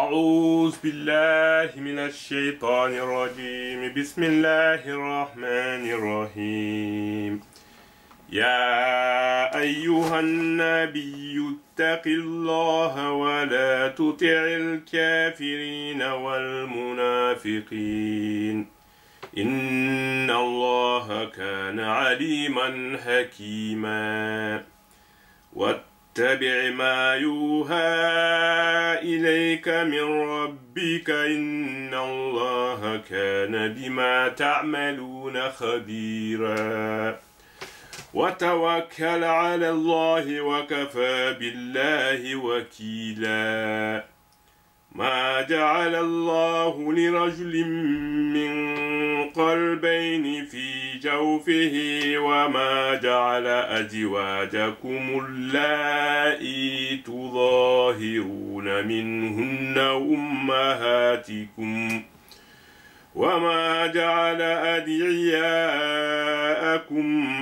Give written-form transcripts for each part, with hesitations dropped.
أعوذ بالله من الشيطان الرجيم بسم الله الرحمن الرحيم يا أيها النبي اتق الله ولا تطع الكافرين والمنافقين إن الله كان عليما حكيما واتبع ما يوحى إليك من ربك إن الله كان بما تعملون خبيرا وتوكل على الله وكفى بالله وكيلا ما جعل الله لرجل من قلبين في جوفه وما جعل أزواجكم اللائي تظاهرون منهن أمهاتكم وما جعل أدعياءكم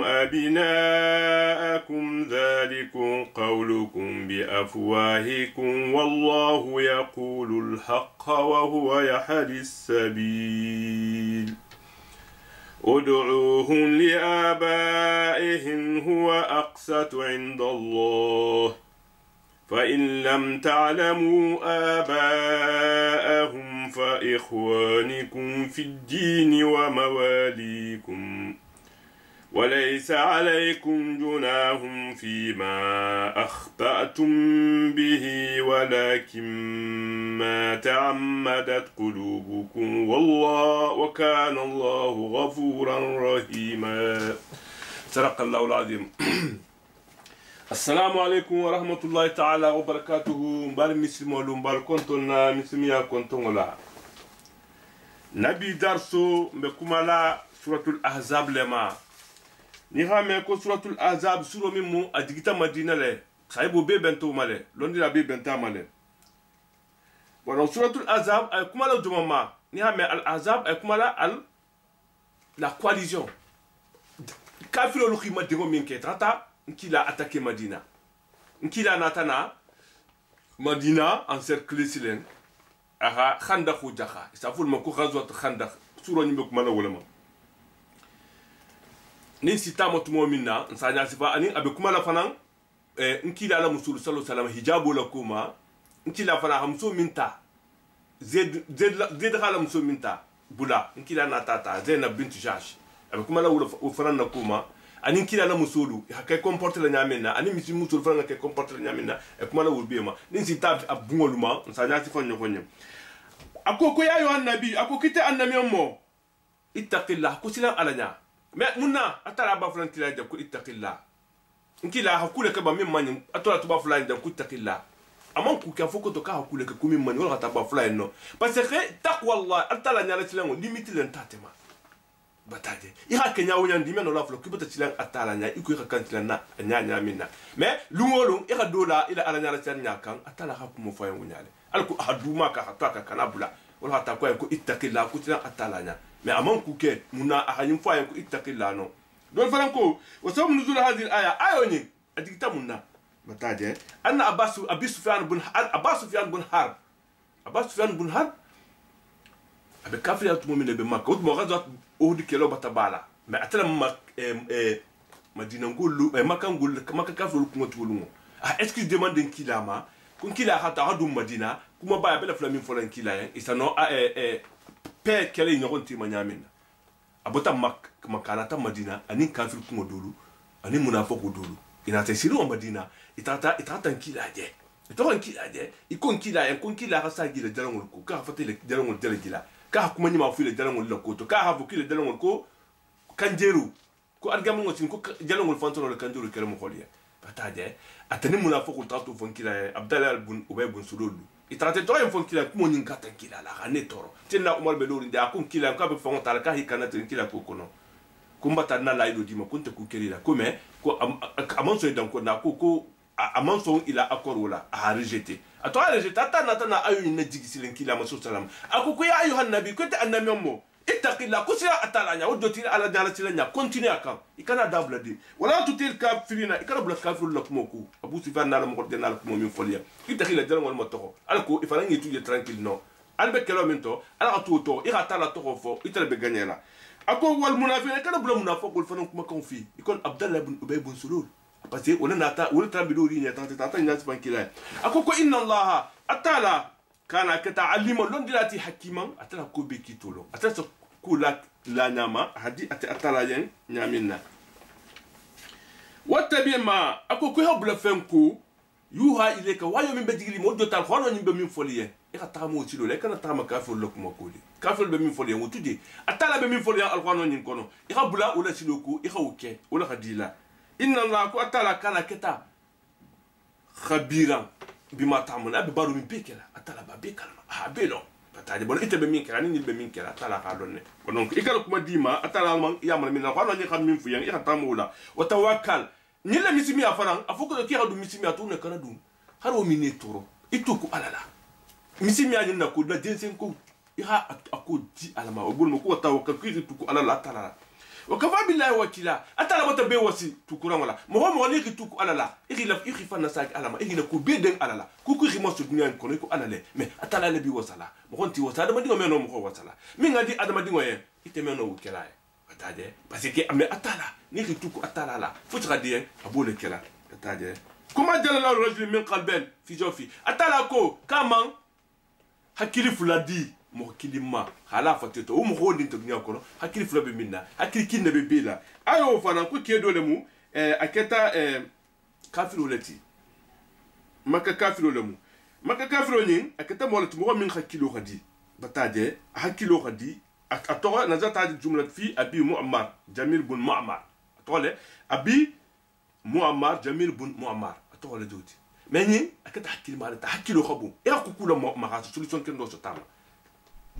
أبناءكم ذلكم قولكم بأفواهكم والله يقول الحق وهو يهدي السبيل ادعوهم لآبائهم هو أقسط عند الله فإن لم تعلموا آباءهم فإخوانكم في الدين ومواليكم وليس عليكم جناح فيما أخطأتم به ولكن ما تعمدت قلوبكم والله وكان الله غفورا رحيما. صدق الله العظيم. السلام عليكم ورحمة الله تعالى وبركاته. مبار مسلم ولو مبار كنتنا مسلميا كنتم ولا نبي درسو بكمالا سورة الأحزاب لما نيها كو سورة الأحزاب سورة ميمو أديكتا مدينة له سايبو بي بنتو ماله لوندي لا بي بنتا ماله ولو سورة الأحزاب كمالا جمما نيها الأحزاب كمالا la coalition kafiro lu khima dingo minke tata nkila attaqué Madina. Nkila natana Madina encerclé silen. Aha khandak ou jaha. Ça fout le mot ghazwat khandak. Suro nyimbe kumala wolama. Nin sita motumo minna nsanya sifa ani abe kumala fanan nkila la musul sallallahu alaihi wasallam hijabu la kuma nkila fana hamso minta zed khala muso minta bula nkila natata Zainab bint Jahsh abe kumala wala fanan na kuma ani kila na musulu hakay comporte la nyamena ani misi musulu fana ke comporte la nyamena e kuma la wurbiema nin si tab abungoluma nsanya si fanyo konye akoko ya yo annabi akokite annabi mo ittaqillah kusila alanya me munna atara ba fulan kila jab ku ittaqillah nkila hakule ka ba min manyum atola to ba fulan jab ku ittaqillah amon ku ka foko to ka hakule ka kumi manyum wala ta ba fulan no parce que taqwa allah atala nyala tilango limite len tatema bataje ira kenya wonya ndime no laflo kibata tilan atala nya iko ka kantilan na nya minna mais lungolung ira dola ila ala nya tan nya kan atala ha kuma fayo wunyale alku haduma ka hataka kanabula wala hata ko ko ittaqilla ku tilan atala nya mais amon ku ke muna ahanyim fayo ko ittaqilla no don faranko wa sawm nuzul hadhihi al-aya ayoni adigta munna bataje anna abbas sufyan bin harb abe kafri atumo mine be makka utmo gazat ohdi kelo batabala mais atala madina ngulu makka ngulu makka kafru ko ngotulungo est-ce que je demande un kilama kun kila hata hadu madina kuma ba bela flamin folan kila yan isano pe kele nyogonti manyamina abota makana ta madina ani kafru ko ngodulu ani munafiqu dulu ina tasiru madina itata kila je itoran kila je ikon kila yan kun kila hasa gila jarangul ko ka fatele jarangul gila ka kuma nyima fu le dalangol la ko to ka ha fu ki le dalangol ko kanjeru ko argamu ngotin ko dalangol fantono le kanjeru kere mo kholiya bataje atani munafiqu tatu fonkila abdallah bun ubay bun sululu itrate to en fonkila ko mo nyin kata kila la gane toro tinna umar be lori nda ko kila ko be fonta la ka hikana tin kila ko kono kumbata na la ido dima kunte ku kelila ko me ko amonso dan ko na ko amonso ila akorola a rejeté atoa rejeté tata na ayu ne digisilen kila masu salam akuko ya ayuha nabi ko ta annabi mo ittaqilla kusira atala nya wodoti ala dala tilanya continue akan ikana dabla di wala tutil kafirina ikana bla kafirul lakmoku Abu Sufyan na mo de na lakmo min folia ittaqilla jara wal motoko alko ifarangi tuje tranquille no albe kelo minto ala to ira tala to fo itala be gagnela ako wal munafiqina ikana bla munafiqul fanan kuma konfi ikon Abdallah ibn Ubay ibn Sulul parce que on nata on trabidori ni tata nya spankila ako ko inna Allah atala kana kata alima lon dilati hakiman atala ko be kitolo atala ko la nyama hadi atala yen nyamina watabi ma ako ko habla fenko yuha ileka wayo min bedigili mo do tal khono nyimbe min foliye e ka tamo tilo le kana tama kafir lokuma koli kafir be min foliye wutudi atala be min foliye alquran nyin kono e ka bula wala siloko e ka uke wala khadila inna Allah ko atala kana keta khabiran bima tamuna be baru min pekela atala ba be kalma ha be no tadi bon ite be min kala ni be min kala atala ka donne donc ikala kuma dima atala man yamal min ko no ni xam min fu yang ika tamula wa tawakkal ni la misimi afaran afuko ki hadu misimi atuna kana dum haro mini toro ituku alala misimi ajin na ko da jensen ko iha akodi alama obul mo ko tawakkal ki ituku alala atala وكفى بالله وكيلا اتلا متى بيوسي تكورا ولا مو نيكي توكو الالا اخي لا اخي فنا ساك الاما اخي نكو بيدن الالا كوكو خي مصو دنيا كونو كو الالا مي اتلا لا بي وسلا مو نتي وسا دما ديغو مينو مو وسلا مي غادي ادما ديغو ين ايتي مينو وكيلا اتاجي باسكي امي اتلا نيكي توكو اتلا لا فوت غادي ابو لكيلا اتاجي كما جل الله الرجل من قلبين في جوفي اتلا كو كمان hakili fuladi mo kilima hala fateto o mo hodin to nya kono hakili fulabe minna hakili kinne be bela ayo fana ko kedo le mu aketa kafiru lati maka kafiru le mu maka kafiru nyin aketa mo lati mo min hakilo khadi bataje hakilo khadi atoga nazata jumla fi abi muammar jamil bun muammar atole abi muammar jamil bun muammar atole joti mais akata hakili mala ta hakilo khabu e ko kula ma ha solution ken do so tama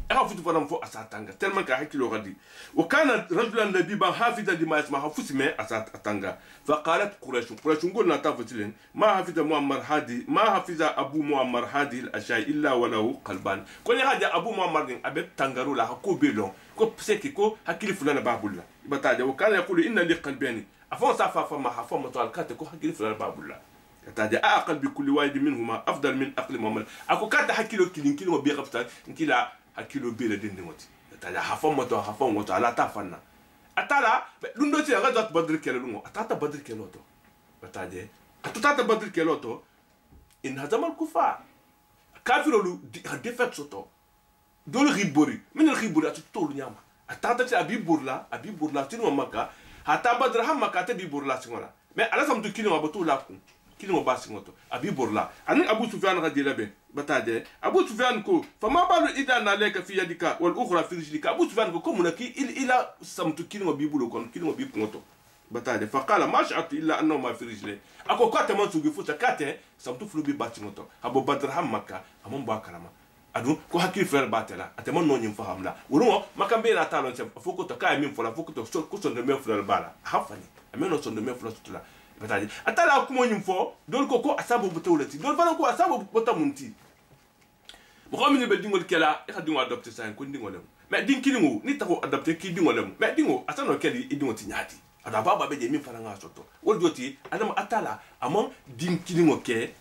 e ha futu fana fo asatanga tellement ka hakilo gadi wa kana rajulan labiban hafida lima yasma fusime asatanga fa qalat quraish qulna tafatilin ma hafida muammar hadi ma hafiza abu muammar hadi al ashay illa wa lahu qalban ko ni hadi abu muammar din abe tangaru la ko belon ko seki ko hakili fulana babulla bataje wa kana yaqulu inna li qalbani afon sa fa ma hafa ma to al kate ko hakili fulana babulla تاجي اقل بكل واحد منهما افضل من اقل محمد اكو كاد حكيلو كيلين كيلو بي خفتا نكيلا حكيلو بي دين موتي تاجي حفون موتو على تافنا اتالا دوندو تي غادات بدر كيلو اتاتا بدر كيلو تو تاجي اتاتا بدر كيلو تو ان هزم الكفار كافروا ديفيت سوتو دول ريبوري من الريبوري اتطول نياما اتاتا تي ابي بورلا تينو مكا حتى بدر هم مكا تبي بورلا سيغولا مي على سمتو كيلو بتو لاكو كيلو باسي موتو ابي بورلا ان ابو سفيان غادي لبه بتاجي ابو سفيان كو فما بال اذا نالك في يدك والاخرى في رجلك ابو سفيان كو كومنكي الى سمتو كيلو بيبولو كون كيلو بيبوتو بتاجي فقال ما شعرت الا انه ما في رجلي اكو كات من سوغي فوتا كات سمتو فلو بي باتي موتو ابو بدر هم مكه امون باكرما ادو كو حكي فر باتلا اتمن نو نيم فهم لا ولو ما كان بينا تالون فوكو تو كاي مين فلا فوكو تو كو سون مين فر بالا حفني امنو سون مين فر تلا bataji atala kuma nyimfo dol ko asabo butolati dol fana ko asabo botamunti mo xamni be dingol kela e xadingo adopter sa ko dingolem mais din kilingo ni tako adopter ki dingolem mais dingo asano keli idingo ti nyati ada baba be je min fana nga soto wol joti adam atala amon din kilingo ke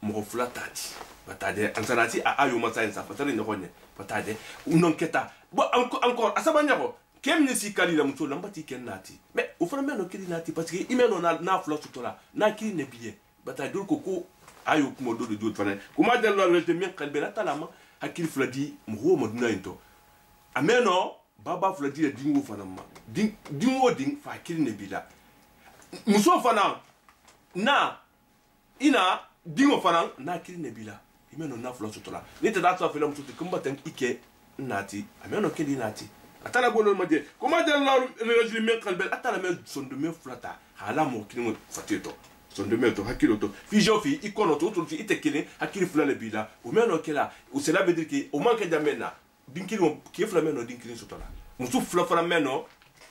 mo flatati bataje ansanati a ayo masain sa fatale nyokonye bataje unon keta bo encore asaba nyako kem ni si kali la muto lambati ken nati mais au fond meno kili nati parce que imeno na flo tutola na kili ne biye bata dul ko ayo ko do do fane kuma dal la te min qalbi la talama hakil fladi mo mo duna into ameno baba fladi dingo fana ma dingo ding fa kili ne bila muso fana na ina dingo fana na kili ne bila imeno na flo tutola ni te da so fela muto kumba tan ike nati ameno kili nati atala golol madje kuma dalla rajul min qalbi atala me son de me flata hala mo kilimo fateto son de me to hakilo to fi jofi ikono to fi itekele hakili fulale bila o meno kela o cela veut dire que o manque jamena dinkilimo ki fula meno dinkilin sotola musu fula fula meno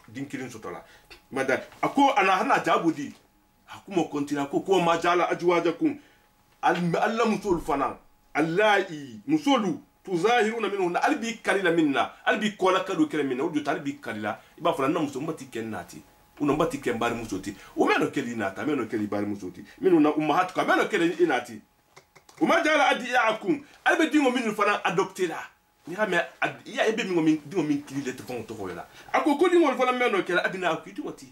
dinkilin sotola madal ako ana hana jabudi akumo kontina ko majala ajwajakum alla musul fana allai musulu tuzahiruna minhunna albi kalila minna albi kola kadu kele minna udu talbi kalila iba fala na muso mbati kennati uno mbati kembari musoti o meno keli nata meno keli bari musoti minuna ummahatu ka meno keli inati uma jala adiyakum albi dingo minu fana adopter la ni ha me ya ebe dingo min kili te fon to hoyla ako ko dingo fana meno kela abina akuti wati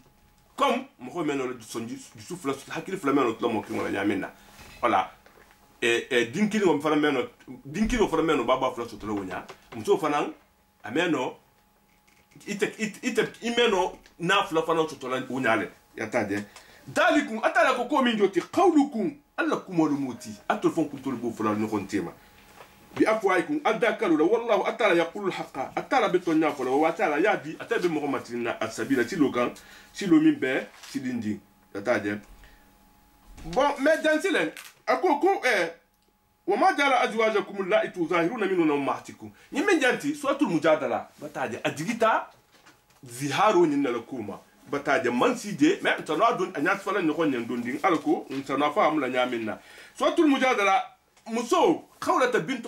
comme mo meno le sonji du souffle hakili fla meno to mo kimo la nyamina voilà dinkili ngo fana meno dinkili fana meno baba fla sotolo wonya muso fana ameno ite imeno na fla fana sotolo wonyale yatade dalikum atala ko min joti qawlukum allakum walumuti atol fon kuntul bu fla no kontema bi afwaikum adakalu wallahu atala yaqulu alhaqa atala betonya fla wa atala yabi atabe muhammadina asabila tilogan silomi be silindi yatade bon mais dans silen akoko وما جعل ازواجكم اللائي تظاهرون منهن امهاتكم يمن جانتي سوره المجادله بتاجي اديتا ظهارو نين لكوما بتاجي من سيدي ما انت نادون انيات فلان نكون ندون دين الكو انت نفهم لا نيامنا سوره المجادله مسو خوله بنت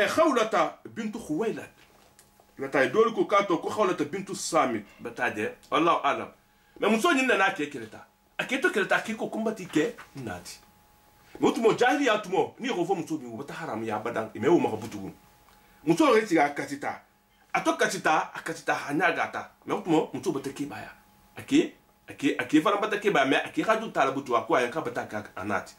خوله بنت خويلد بتاجي دولكو كاتو كو خوله بنت الصامت بتاجي والله اعلم ما مسو نين ناكي كلتا اكيتو كلتا كيكو كومباتي كي ناتي mutumo jahili ya tumo ni rofo muso bi wata haram ya badan ime wo maka butugu muso reti ga katita ato katita akatita hanya gata me muso bata ke baya ake fara bata ke baya me ake haju tala butu akwa yanka bata ka anati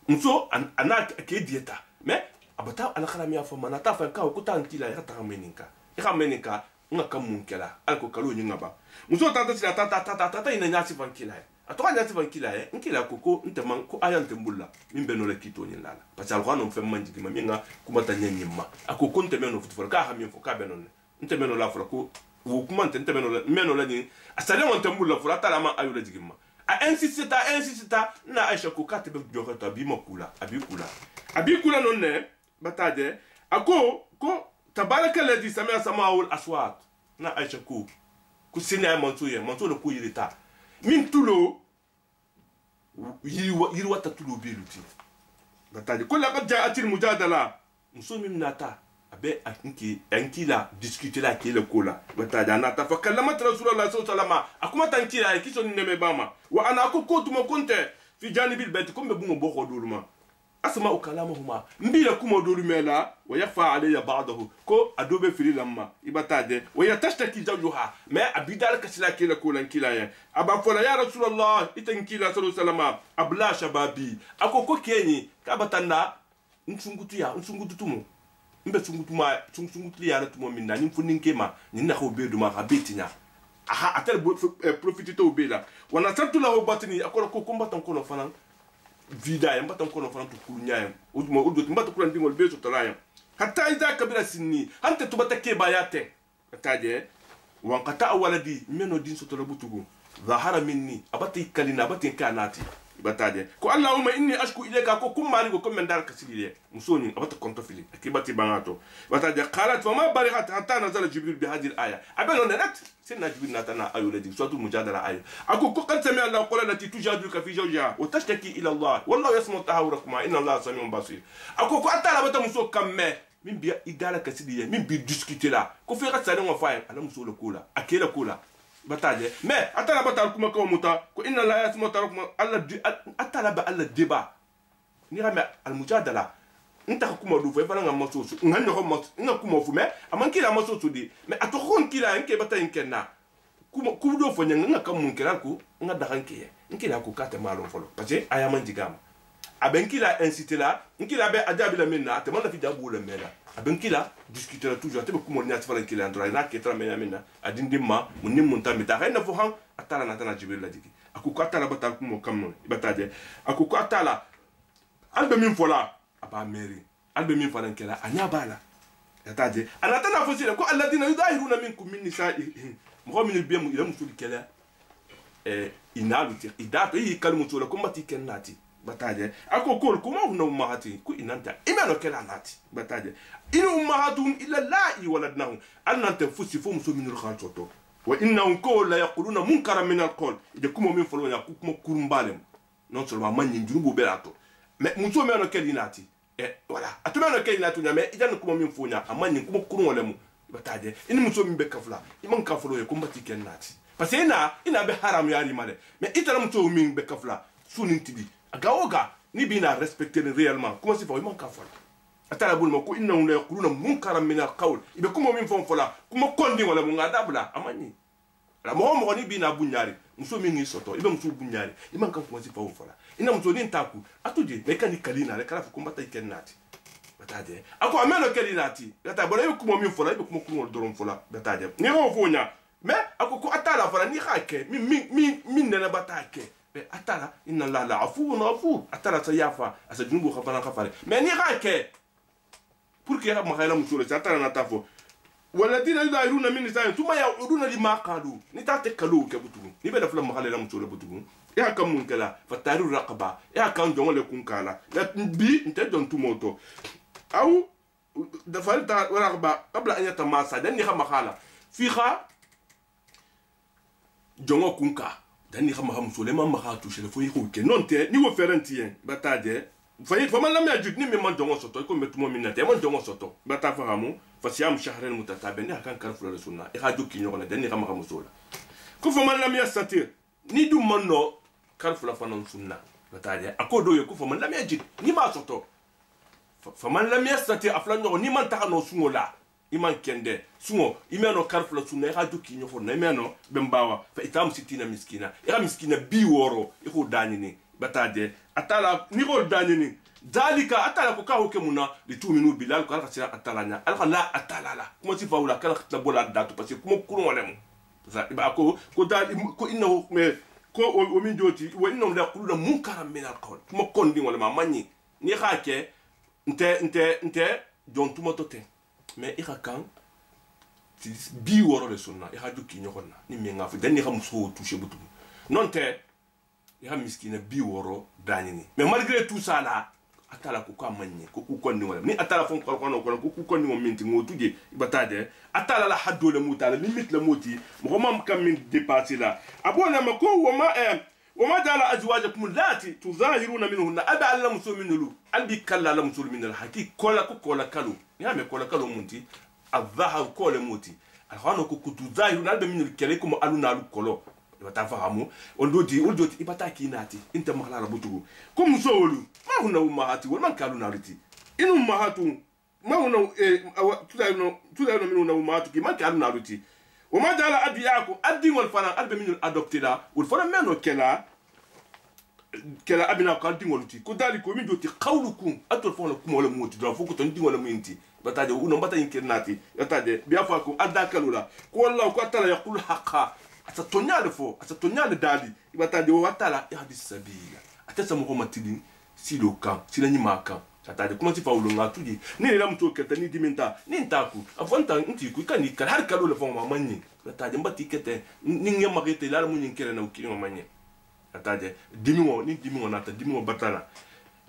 muso anati ake dieta me abata ala kharam ya fo manata fa ka ko tantila ya ta meninka nga kamunkela alko kalo nyinga ba muso tata sila tata ina nyasi fankila atoka nyati bankila nkila koko ntema ko ayante mbulla mimbeno le kito ni lala parce que alquran on fait manjiki maminga kuma tanya nyimma akoko ntemeno futu ka hamien fo ka benon ntemeno la fo ko wo kuma ntemeno la meno la ni asale on tembulla fo tala ma ayula jigima a insista na aisha ko ka tebe jogata bi makula abikula non ne bataje ako ko tabaraka alladhi sami'a sama'ul aswat na aisha ko kusina manso le ko yirita min tulo yiri wata tulo beluti bataje ko la qad ja'at al mujadala muslimin nata abe anki la discuter la kele kola bataje anata fa kallamat rasulullah sallallahu alaihi wasallam akuma tankila kiso ni neme bama wa ana ko tuma kunte fi janibil bayt kum be bungo boko doluma asma kalamahuma mbila kuma dolumela wa yakhfa alayya ba'dahu ko adobe fili lamma ibataje wa yatashtaki zawjuha ma abidal kasila kila kolan kilaya aba fola ya rasulullah itankila sallallahu alaihi wasallam abla shababi akoko kenyi kabatanda nsungutu tumo mbe sungutu ya tumo minna ni mfuninke ni na khobeduma habetinya aha atel profitito obela wana santu la obatini akora ko kombatan kono fanan vida yamba tan kono fana to kunya udmo udot mbata kuran dingol beso talaya hatta iza kabira sinni anta tubata ke bayate taje wan qata waladi meno din so tolabutugo zahara minni abati kalina abati kanati bataje ko allahumma inni ashku ilayka ko kum mari ko men dar kasile musoni abata konto fili akibati bangato bataje qalat wa ma barihat hatta nazala jibril bi hadhihi al-aya abano net سيدنا جبريل ناتنا أيولدي سورة المجادلة آية أقول قد سمع الله قول التي تجادلك في زوجها وتشتكي إلى الله والله يسمع تهاوركما إن الله سميع بصير أقول قد تعالى بتا مسو كم من بيا إدارة كسيدية من بي ديسكوتي لا كوفي قد سالين وفاين على مسو لكولا أكيد كولا بتاجي ما أتلا بتا لكم كومتا كو إن الله يسمع تهاوركما أتلا بألا ديبا نيرا المجادلة nta kuma do fo fana ngam soso ngani ko mo ngakuma fu me amankila mo soso di me atokon kila nke bata nkena kuma kudo fo nyanga ngakam munkira ko ngada hanke nkila ko kata malo folo parce que aya manjigam abenkila inciter la nkila be adabila minna te manda fi jabu le mela abenkila discuter toujours te kuma nyati fala nkila ndra na ke tra mena minna adindimma munim munta mita hayna fo han atala na tana jibril la digi akuko atala bata kuma kamno ibataje akuko atala albe min fola aba meri albe min fanan kala anya bala yataje anatana fosile ko alladina yudahiruna minkum min nisa'i mo min biyam ila musul kala inaluti idato yi kalmu tola ko mati kenati bataje ako kol kuma hunu mahati ku inanta imano kala nati bataje inu ummahatum illa la'i waladnahum annanta fusifu musul min al-khaltoto wa innahum qul la yaquluna munkaran min al-qawl de kuma min folo ya kuma kurumbalem non seulement man njurubu belato mais muso meno kala nati voilà atuma no kay na tunya me idan kuma min funya amma ni kuma kurun wala mu bataje ini muso min be kafla iman kaflo ye kuma tiken nati parce que ina be haram yari male mais itala muso min be kafla sunin tibi agawoga ni bina respecter réellement comment c'est pas iman kafla atala bulma ko inna la yaquluna munkaran min alqawl ibe kuma min fon fola kuma kondi wala mu ngadabla amani la mo ni bina bunyari muso min ngi soto ibe muso bunyari iman kan kuma c'est pas fola ina muso ni ntaku atuje mekani kalina le kala fu kuma tiken nati bataje ako amelo kelinati gata bona ibe kuma min fola ibe kuma kuma doron fola bataje ni ho fonya mais ako ko atala fola ni khake min nana batake be atala inna la la afu nafu atala sayafa asa junubu khafana khafare mais ni khake pour que ma khayla musula atala na tafo waladina yudahiruna min nisa'i thumma ya'uduna lima qalu ni tate kalu ke butugu ni be da fula ma khayla musula butugu ya kam mun kala fataru raqaba ya kan jongole kun kala bi nte don tumoto أو دفعت ورغبة قبل أن يتماسى دني خم خالة فيها جونو كونكا دني خم سوليمان مخاتو شلفو يخوك نونتي نيو فرنتيين بتاجي فمن لم يجد نمي من جونو سوتو يكون متمو منتي من جونو سوتو بتفهمو فصيام شهرين متتابعين كان كرفل السنة إخاجو كينيونا دني خم سولا كفو من لم يستطيع نيدو منو كرفل فنون سنة بتاجي أكودو يكفو من لم يجد نما سوتو faman lam yastati aflan no ni man ta no sungo la iman kende sungo imeno karfla sunna ha jukki nyofo na imeno bembawa fa itam sitina miskina ira miskina bi woro iko danini batade atala ni gol danini dalika atala ko ka hoke muna li tuminu bilal ko alka sira atalanya alka la atalala kuma si fawla kala khata bola datu parce que kuma kurun wala mu sa iba ko dal ko innahu me ko o min joti wa innahum la yaquluna munkaran min alqawl kuma kondi wala ma manni ni khake nte jon tumoto te mais ika kan bi woro le sunna ika jukki nyokonna ni mi ngafu den ni xam so toucher butu non te ika miskina bi woro danini mais malgré tout ça là atala ko ka manni ko ku konni wala ni atala fon ko kono ko ku konni mo minti ngo tuje batade atala la haddo le mutala limite le moti mo mam kam min dépasser là abona mako وما جعل أزواجكم اللاتي تظاهرون منهن أبا على مسلم منه ألبي كلا على مسلم من الحكي كولا كلو يعني كولا كلو منتي الظهر كولا موتي الخوانو كو تظاهرون ألبي من الكليكم ألو نالو كلو يبتفهموا ولدوتي يبتاكي ناتي انت مخلا ربطو كم سولو ما هنا أمهاتي وما كالو نالتي إن أمهاتو ما هنا تظاهرون منهن أمهاتك ما كالو نالتي وما جعل أدياكم أدي والفنا ألبي من الأدوبتلا والفنا منو كلا أبناء دين ولتي كذلك ومن جوتي قولكم أترفون لكم ولا موتي درافوكم تندين ولا مينتي بتاجي ونبتا ينكرناتي بتاجي بيافاكم أداكلولا كوالله كاتلا يقول حقا أتتونيا لفو أتتونيا لدالي بتاجي واتلا يهدي السبيل أتسمو هما تلين سيلو كان سيلاني ما كان tade kuma ti fa ulunga tudi ni la mto kete ni diminta ni ntaku avanta nti ku kan ni kal har kalo le fon ma manni tade mbati kete ni ngem ma kete la mu nyinkere na ukiri ma manni tade dimingo na ta dimingo batala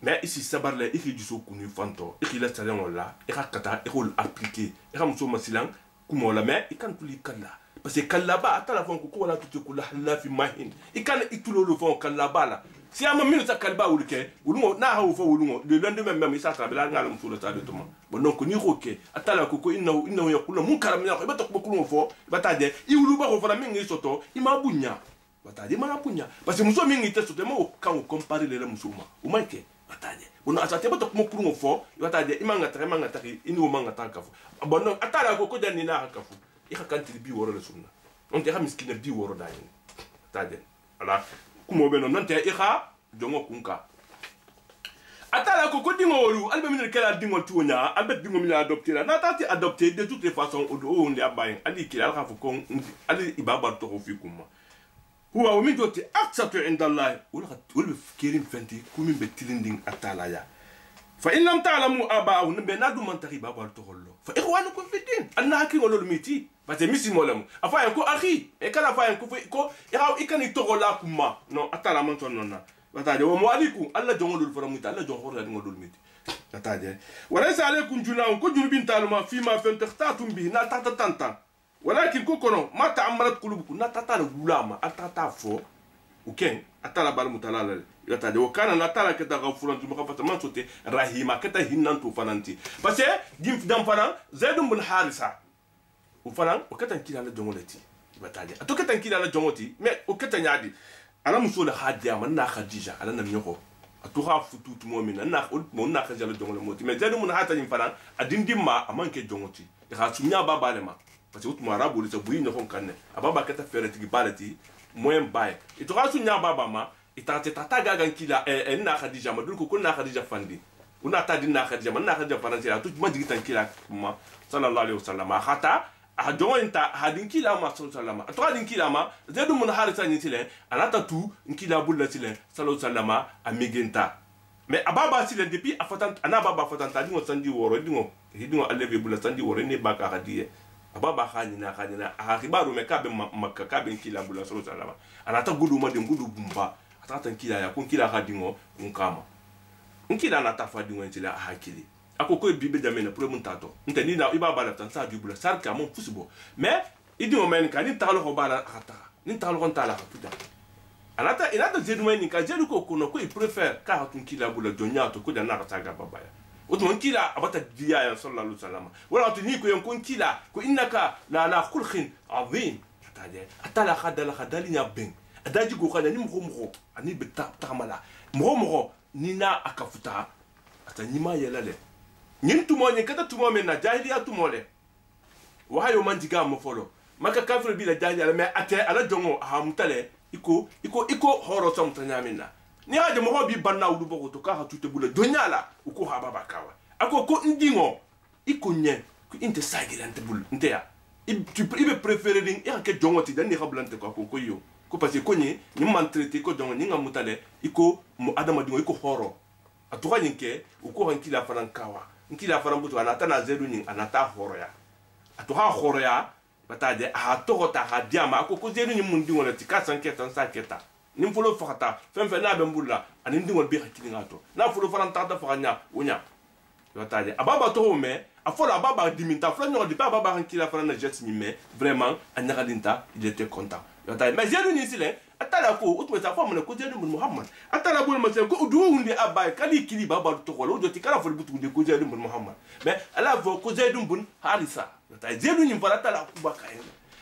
mais ici sabar le iki juso kunu fanto iki la talen wala ika kata ikol appliquer ika mso masilang kuma la mais ikan tuli kala parce que kala ba atala fon ko wala tuti kula halla fi mahin ikan itulo le fon kala bala si ama minu sa kalba wulke wulungo na hawo fo wulungo le lendemain même isa trabela ngala msulo ta de tuma bon donc ni roke atala ko innahu yaqulu munkara min yaqulu batak bokulu fo batade iwulu ba ko fala mingi soto ima bunya batade mana bunya parce que muso mingi te soto mo kan comparer le musuma o manke batade bon asate batak bokulu fo batade imanga tari inu manga takafu bon donc atala ko dani na kafu ika kanti bi woro le sunna on te ha miskina bi woro dani batade ala kumo beno nante ika jongo kunka atala ko dingo wolu albe min kala dingo tunya albe dingo min adopter na tati adopter de toutes les façons on li abayin ali kila alka ko ali ibaba to fi kuma huwa min joti aksatu indallah wala fikirin fenti kumi betilinding atala ya fa in lam ta'lamu aba'ahu nabe nadu man tariba bal to hollo fa ikhwanukum fi din anna hakin lolu miti parce que misi molam afa ko akhi e kala fa ko iraw ikani to gola kuma no atala man ton nonna bataje wa mualiku alla jongol faramuta alla jongol la ngol miti bataje walaysa alaykum junahun ko junubin talma fi ma fa takhtatum bi na tanta ولكن كوكونو ما تعمرت قلوبكم نتاتا غلاما اتاتا فو وكين atala bal mutalala yata de wakana na tala keta gafuran tu makafata man sote rahima keta hinnan to fananti parce que dim dam fanan zaidun bin harisa o fanan o keta kila la jongolati bataje to keta kila la jongoti mais o keta nyaadi ala muso la hadiya man na khadija ala nam nyoko to ha futu tu momina na mo na khadija la jongole moti mais zaidun bin hata nim fanan adindimma amanke jongoti ha sunya baba lema parce que utuma arabu li sabuyi no kon kanne ababa keta fere tigi balati moyen baye ito ha sunya baba ma itante tata gagan kila na khadija ma dul ko na khadija fandi una ta din na khadija man na khadija faransi la tout ma digi tan kila ma sallallahu alaihi wasallam khata a jonta hadin kila ma sallallahu alaihi wasallam to hadin kila ma zedu mun harisa ni tile anata tu kila bulla tile sallallahu alaihi wasallam amigenta mais ababa tile depuis afatan ana baba afatan ta dingo sandi woro dingo aleve bulla sandi woro ne baka hadiye ababa khanina a khibaru me kabe makka kabe kila bulla sallallahu alaihi wasallam anata gudu ma dem gudu bumba atata kila ya kun kila hadingo kun kama nkila na tafa dingo tile a hakili akoko bibe jamena pour mun tato nteni na iba bala tan sa dubula sarka mon fusibo mais idi mo men kan ni talo ko bala khata ni talo ko tala puta anata inata zedu men kan zedu ko kono ko i préfère ka hatun kila bula jonyato ko da na taga babaya oto kila abata diya ya sallallahu alaihi wasallam wala to ni ko yon kun kila ko innaka la khulqin azim tade atala khadali nya ben adaji go khana ni mo ani beta tamala mo ni na akafuta ata nyima yelale nyin tumo nyin kata tumo men na jahiliya tumo le wa hayo man diga mo folo maka kafir bi la jahiliya me ate ala jongo ha mutale iko horo som tanya minna ni haje mo bi banna wudu boko to ka ha tute bula donyala uko ha baba kawa ako ko ndingo iko nye ko inte sagilante bul nte ya ibe préféré ding ya ke jongo ti dan ni hablante ko yo ko parce que ko ni man traité ko jongo ni ngamutale iko mo adama dingo iko horo atuka nyinke uko hankila faran kawa nkila faran butu anata na zeru nyin anata horoya atuha horoya bataje a togota ha diama ko ko zeru nyin mundi wala tika sanketa sanketa nim folo fakata fem na be mbulla ani ndi wol bi hakili ngato na folo faran tata fakanya wonya bataje ababa to me afola ababa diminta flo nyo di pa ababa hankila faran na jet mi me vraiment anyaka dinta il était content bataje mais zeru nyin sile atala ko utwe sa femme ko zeru mun muhammad atala bol ma ko do hunde abay kali kili baba to ko lo do ti kala fol butu de ko zeru mun muhammad mais ala vo ko zeru mun harisa ta zeru ni fala tala ku bakay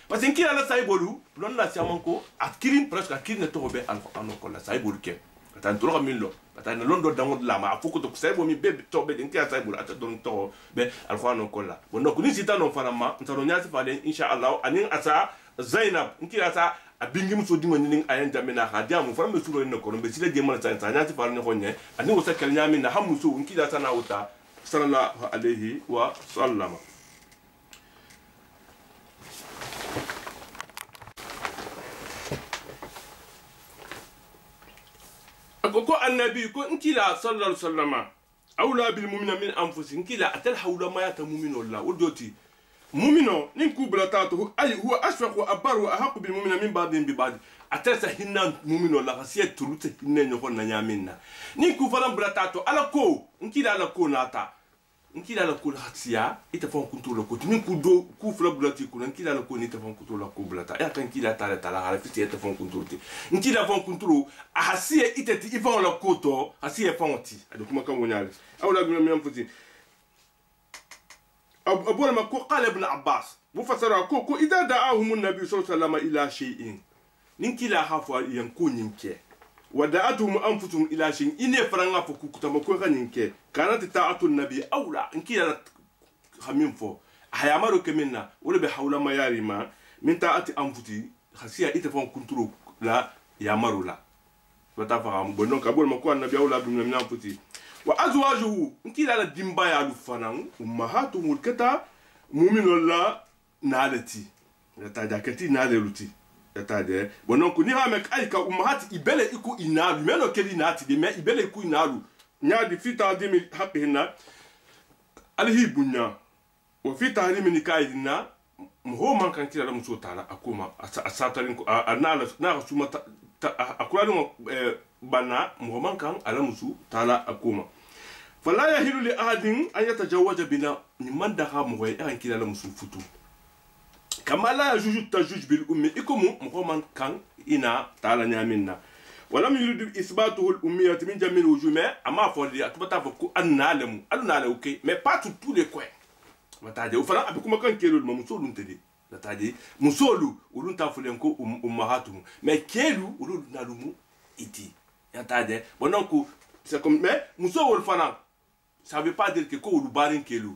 parce que kila la say bolu lon na siamon ko akirin presque akirin to be an ko la say bolu ke tan to min lo ta na lon do dango la ma fuko to say bo mi be to be den kila say bolu ata don to be alquran ko la wono ko ni sita non fala ma ntaro nyasi fale inshallah anin asa zainab nkila sa abingi muso dingo nyinin ayen jamina ha dia mu farme suro ne ko be sile de mala tan nyati fal ne honye ani wo sakal nyami na hamuso nkila sana uta sallallahu alaihi wa sallam ko annabi ko nkila sallallahu alaihi wasallam awla bil mu'mina min anfusihim nkila atal hawla ma yata mu'minu la wodoti mu'mino nin kubla tatu ay huwa ashfaq wa abar wa ahq bil mu'mina min ba'din bi ba'd atasa hinna mu'mino la khasiyat tulute hinne nyoko na nyaminna nin ku falam bla tatu ala ko nkila ala ko nata nkila la ko khasiya ita fon kuntu la ko nin ku do ku fla blati ku nkila la ko ni ta fon kuntu la ko blata ya kan kila ta la ala fiti ta fon kuntu ti nkila fon kuntu ahasiya ita ti ifon la ko to hasiya fon ti ado kuma kan wonyale awla bi min futi أبونا ما قال ابن عباس مفسر كو إذا دعاهم النبي صلى الله عليه وسلم إلى شيء ننكي لا خافوا ينكون ينكي ودعتهم أنفسهم إلى شيء إني فرنغا فكو كتمكو ينكي كانت طاعة النبي أولى إنكي لا خمين فو هيامرو كمنا ولا بحول ما ياري ما من طاعة أنفسي خسيا إتفون كنترو لا يامرو لا وتفهم بنوك أبونا ما قال النبي أولى بمن أنفسي وأزواجه نكيل على ديمبايا لفنان أمهاتهم الكتا مؤمن الله نالتي يتاجاكتي ناللوتي يتاجا ونكو نيهامك أيكا أمهات إبلة إكو إنالو منو كلي ناتي دي ما إبلة إكو إنالو نادي في تعظيم حقهن الهيبنا وفي تعليم نكايهن هو من كان كلا مسو تعالى أكوما أساترين أنا سوما أكلانو بنا مهمان كان على مسو تعالى أكوما فلا يحل لأحد أن يتجاوز بنا من دخل مغوي أن كلا مسو فتو كما لا يجوز التجوج بالأم إكمو مهمان كان إنا تعالى نعمنا ولم يرد إثباته الأمية من جميع الوجوه أما فولي أتبتا فكو أنالم أوكي mais pas tous les coins mataje ufana abikuma kan kelu musolu ntedi mataje musolu ulun ta fulen ko ummahatuhum mais kelu ulun nalumu iti yataje bononku c'est comme mais musolu fana ça veut pas dire que ko ulu barin kelu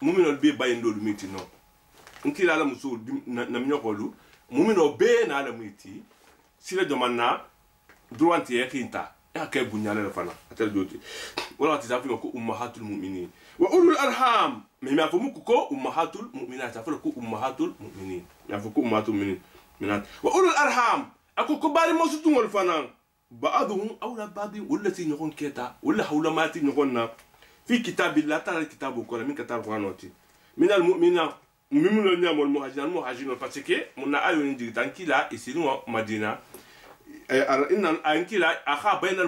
muminol be bayendo lu miti non nkila la musolu na mnyokolu mumino be na la miti sile domanna droit ye kinta ya kay bunyale fana atel joti wala tisafi ko ummahatul mu'minin wa ulul arham mais ma famu ko ummahatul mu'minat afala ko ummahatul mu'minin ya famu ummahatul mu'minin minat wa ulul arham ako ko bari mo sutu ngol fana ba'dhum awla ba'd wallati nyokon keta wala hawla mati nyokonna fi kitabillah ta'ala kitabu ko min katar qanoti min al mu'minina mimul nyamol muhajirin parce que mun ayo ni digitan kila isiru madina inna ankila akha bayna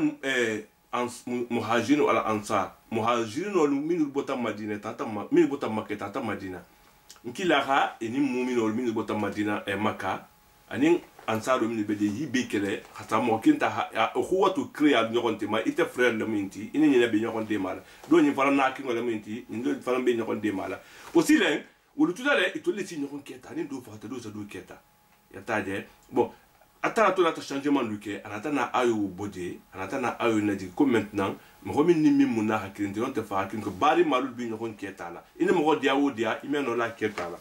muhajirin wal ansar muhajirin wal min botam madina tata min botam makkah tata madina nkila ha eni mu'min wal min botam madina e makkah anin ansar min be de yibe kele hata mo kinta huwatu kriya nyokonte ma ite frère le minti ini ni be nyokonte mala do ni fara na kingo le minti ni do fara be nyokonte mala aussi len wulu tudale itole si nyokon keta ni do fata do sa do keta yataje bon atara to na changement luke anata na ayo body anata na ayo na di comme maintenant mo min ni min muna hakinde on te fa hakin ko bari malul bi nyokon keta la ini mo dia wo dia imeno la keta la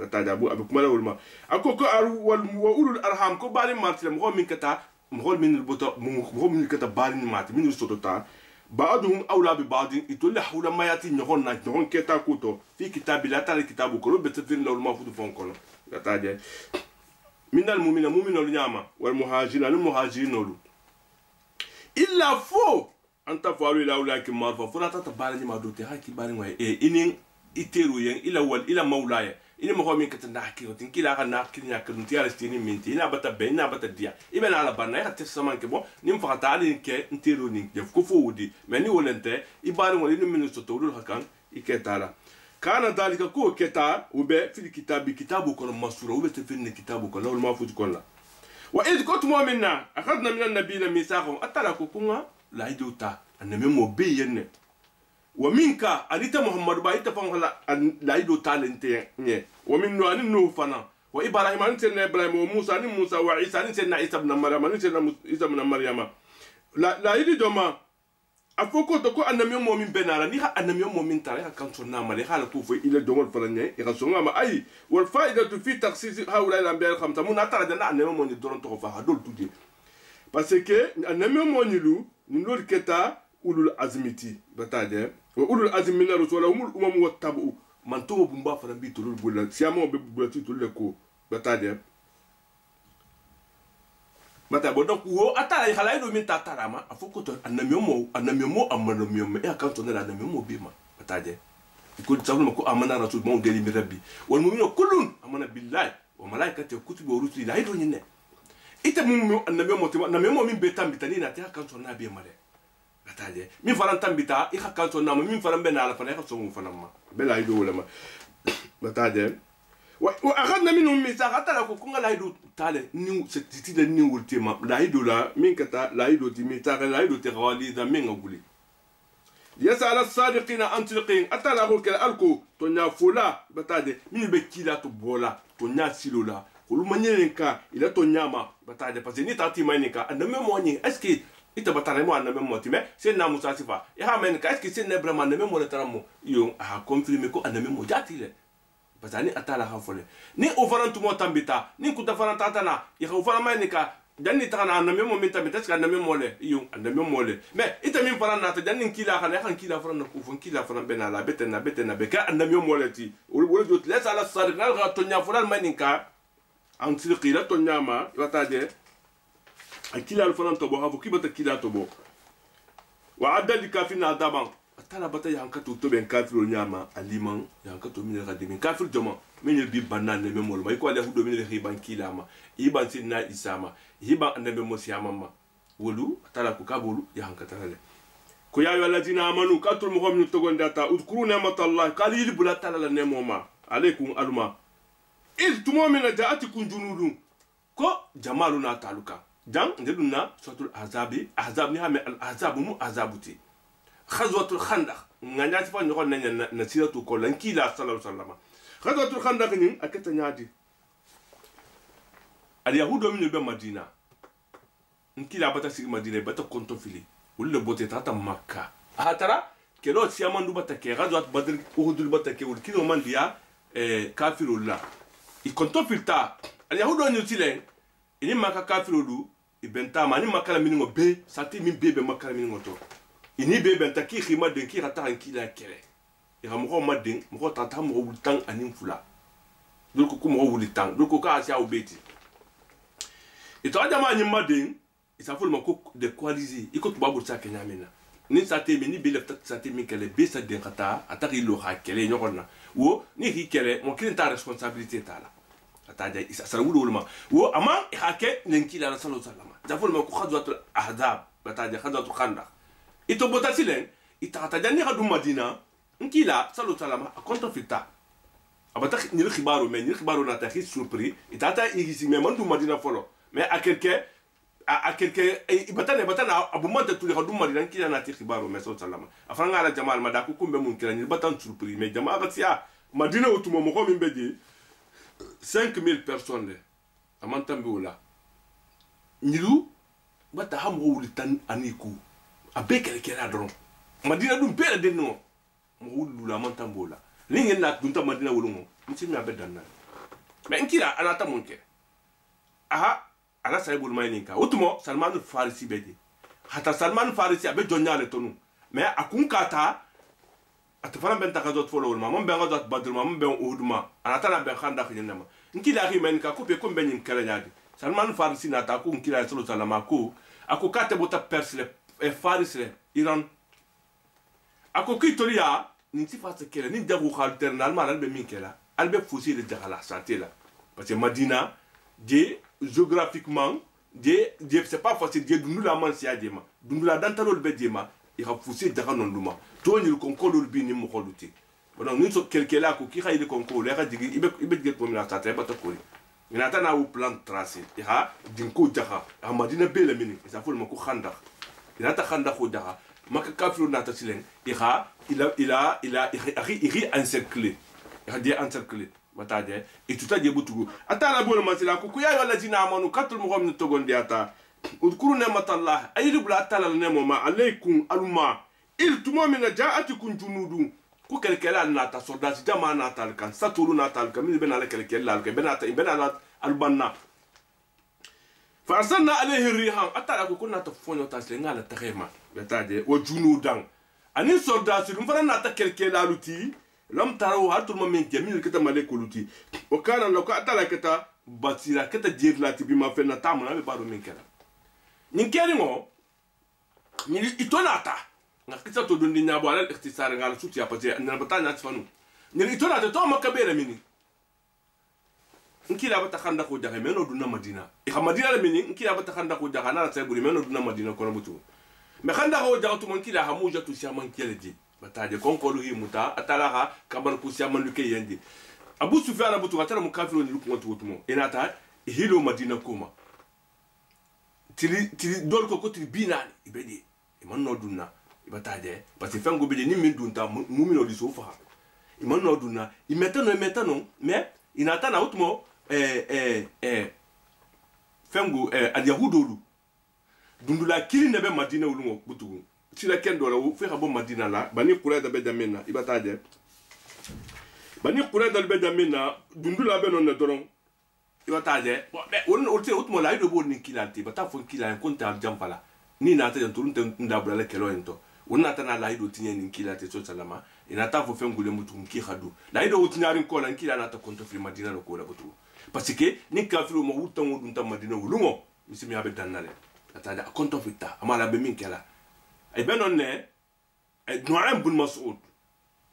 yataje abu kuma la wulma akoko aru wal wa ulul arham ko bari martile mo min keta mo min boto mo min keta bari ni mat min sotota بعضهم أولى ببعض يتولى حول ما يأتي نهون نهون كتا كوتو في كتاب لا ترى كتابه كله بتفين لو المفروض فون كله لا تاجي من المؤمن الياما والمهاجرين لو إلا فو أنت فارو إلى أولئك المعرفة فلا تتبارني ما دوتي هاي كبارين وهي إنين إتيرو ين إلى ول إلى مولاي ini mo mi kata naki o tin kila kana kinya ka ntia restini minti ina bata be ina bata dia ibe na la bana ya tessaman ke bo nim fa tali ke ntiro ni def ko fodi mais ni wolente ibari woni ni ministre to dul hakan iketala kana dalika ko keta ube fi kitabu kono masura ube te fi kitabu kono wal mafut kono wa id kuntum minna akhadna min an-nabiyina mithaqahum atala ko kunga la iduta annabi mo be yenne ومنك أنت محمد بايت فان لا يدو تالنتي ومن نوح نوح فنا وإبراهيم أنت إبراهيم وموسى موسى وعيسى أنت عيسى بن مريم أنت عيسى بن مريم لا يدو ما أفوكو تكو أن ميوم مؤمن بنارا نيها أن ميوم مؤمن تاريخ كان صنع مالها لطوف إلى دوم الفلانية يخصونا ما أي والفائدة في تخصيص هؤلاء الأنبياء الخمسة من أترى جنا أن ميوم مؤمن دورن تخفى هدول تودي parce que أن ميوم مؤمن نقول كتا أولو العزمتي بتاعه وأولو العزم من الرسول هم الأمم والتبع من توم بمبا فرنبي تقول بقول سيامو بقولتي تقول لكو بتاعه mata bo donc wo atala khala ido min tatara ma afoko to anamiomo amanamiomo e akanto na anamiomo bima bataje ko tsawul ko amana rasul mo ngeli mi rabbi wal mu'minu kullun amana billahi wa malaikati wa kutubi wa rusuli la ido nyine ite mu'minu anamiomo min betam bitani na ta akanto na be mare bataje min faran tambita i akanto na min faran be na ala fana so mo fana ma bela ido wala ma bataje وأخذنا منهم ميثاق حتى لو كنا لا يدو تالي نيو ستيتي نيو التيما لا يدو لا مين كتا لا يدو تي ميثاق لا يدو تغالي ذا مين أقولي يسأل الصادقين عن صدقين حتى لا أقول كلا ألكو تونيا فولا بتاعي مين بكيلا تبولا تونيا سيلولا كل ما نينكا إلى تونيا ما بتاعي بس ني تاتي ما نينكا أنا مموني أسكي ita batare mo aname mo time sen na musa sifa e ha men ka eski sen ne brama aname mo le taramo yo a confirmer ko aname mo jatile parce que ni atala hafole ni ofarantu mo tambita ni kuta faranta tana ya ofara mai nika janni tana na memo min tambita ska na memo le yo na memo le mais ita min farana ta janni kila kana kan kila farana ku fon kila farana bena la betena be ka na memo le ti wol jot les ala sar na ga to nya fulan mai nika an tilqila to nya ma wata de akila al farana to bo hafu kibata kila to bo wa adal kafina daban tala bata yanka to ben kafiro nyama aliman yanka to min radimi kafir joma min bi banan ne memol may ko ala hudo min riban kilama iban sinna isama hiba annabe mosiyama ma wolu tala ko kabulu yanka tala ko ya ayyuhallazina amanu katul mu'minu togondata udkuru ni'matallahi qalil bulata la nemoma alaykum aluma iz tumumina ja'atikum junudun ko jamaluna taluka jang ndeduna suratul ahzab ni hame al ahzab mu ahzabuti khazwatul khandaq nganya ti fa nyoko na siratu ko lan kila sallallahu alaihi wasallam khazwatul khandaq ni akata nyaadi al yahudo min be madina nkila bata sig madina bata konto fili wala bote tata makka hatara kelo siamandu bata ke ghazwat badr uhudul bata ke wal kilo mandiya kafirullah i konto filta al yahudo ni tilen ini maka kafirulu ibenta mani makala miningo be sati min bebe makala miningo to ini be benta ki khima den ki rata nkila kere ira mo madin mo tata mo wultang anin fula dulko ko mo wultang dulko ka asia obeti ito adama ni madin isa ful mako de coaliser iko tubabu sa kenya mena ni sate mi ni be lefta sate mi kele be sa den kata ataki lo ha kele nyokona wo ni ki kele mo kilin ta responsabilité tala ataja isa sarawulu ulama wo ama hake nenkila sallallahu alaihi wasallam daful mako khadwatul ahzab bataja khadwatul khandaq ito botasilen itataja ni khadu madina nkila sallallahu alaihi wasallam akonto fita abata ni khibaru men ni khibaru na taxi surpris itata igisi me mandu madina folo mais à quelqu'un batana abumanta tuli khadu madina nkila na ti khibaru me sallallahu alaihi wasallam afanga ala jamal madaku kumbe mun kila ni batan surpris mais jamaa batia madina utumo mo ko min beji 5000 personnes amantambiula nilu bata hamu wulitan aniku abekele kela dron madina dum pere denno mo wulula amantambola lingi na dunta madina wulungo mtimi abedanna mais nkira anata munke aha ala saybul mayninka utumo salman farisi bedi hata salman farisi abe jonyale tonu mais akunkata atafara ben takazot folo ma mon ben gazot badr ma mon ben uhudma anata na ben khanda khinama nkila ri men ka ko pe ko ben yin kala nyaadi salman farisi na ta ko nkila sallallahu salama ko ako kate bota persle e farisle iran ako kitoria ni ti fa kele ni dagu khal ma albe min kela albe fusi de jahala santé là parce que madina de géographiquement de c'est pas facile de dunula man sia dema dunula dantalol be dema il a poussé dans non luma to ni ko ko bi ni mo kholuti bon ni so quelque là ko ki khayde ko ko le khadigi ibe get pomina ta ta bata ko ni ata na u plan tracé ha din ko jaha amadina bele mini ça faut ko khanda il ata khanda ko jaha maka kafiru na ta silen il a encerclé il a dit encerclé batade et tout a dit butugo ata la bonne masila ko ya wala jina amanu katul mo xamni togondi ata udkuru ni'matallah ayidu bla talal nemo ma alaykum alma il tumomina ja'atukum junudun ku kelkela nata soldati jama natal kan saturu natal kan min benala kelkela kan benala albanna fa arsalna alayhi rihan atala ko kunna to fonyo tasle ngala takhema betade wa junudan ani soldati dum fana nata kelkela luti lam taraw hatul momin jamil kita malekuluti wa kana law ka atala kita basira kita jirlati bima fenna tamuna be baro min kala ninkeri ngo ni itonata ngakita to dundi nyabo ala ikhtisar ngal suti apate na batanya tsfanu ni itonata to makabere mini nkila bata khanda ko jaga meno dunna madina e madina la mini nkila bata khanda ko jaga na tsay buri meno dunna madina ko butu me khanda ko jaga to mon kila hamuja to siaman keledi bataje konkolu hi muta atalaha kaban ku siaman luke yendi abu sufyan abutu atara mukafiru ni luku ngotu mo enata hilo madina kuma tili dol ko tili binani ibedi iman no dunna ibataje parce que fango bedi ni min dunta mumino di sofa iman no dunna imetano mais inata na utmo fango al yahudolu dundula kili nebe madina ulungo butugu tila kendo la fe habo madina la bani qurayda be damena ibataje bani qurayda be damena dundula be non ne doron ibataje won ulti utmo la ido bo ni kilati bata fon kila en konta jampala ni na ta turun te ndabula la kelo ento wonna ta na la ido tinye ni kilati so salama ina ta fo fengule mutu nki khadu la ido utinyari ko la nkila na ta konto fi madina lo ko la butu parce que ni kafiru mo wutan wudun ta madina wulungo misimi abe danale ataja konto fitta amala be min kala ay benon ne Nu'aym bin Mas'ud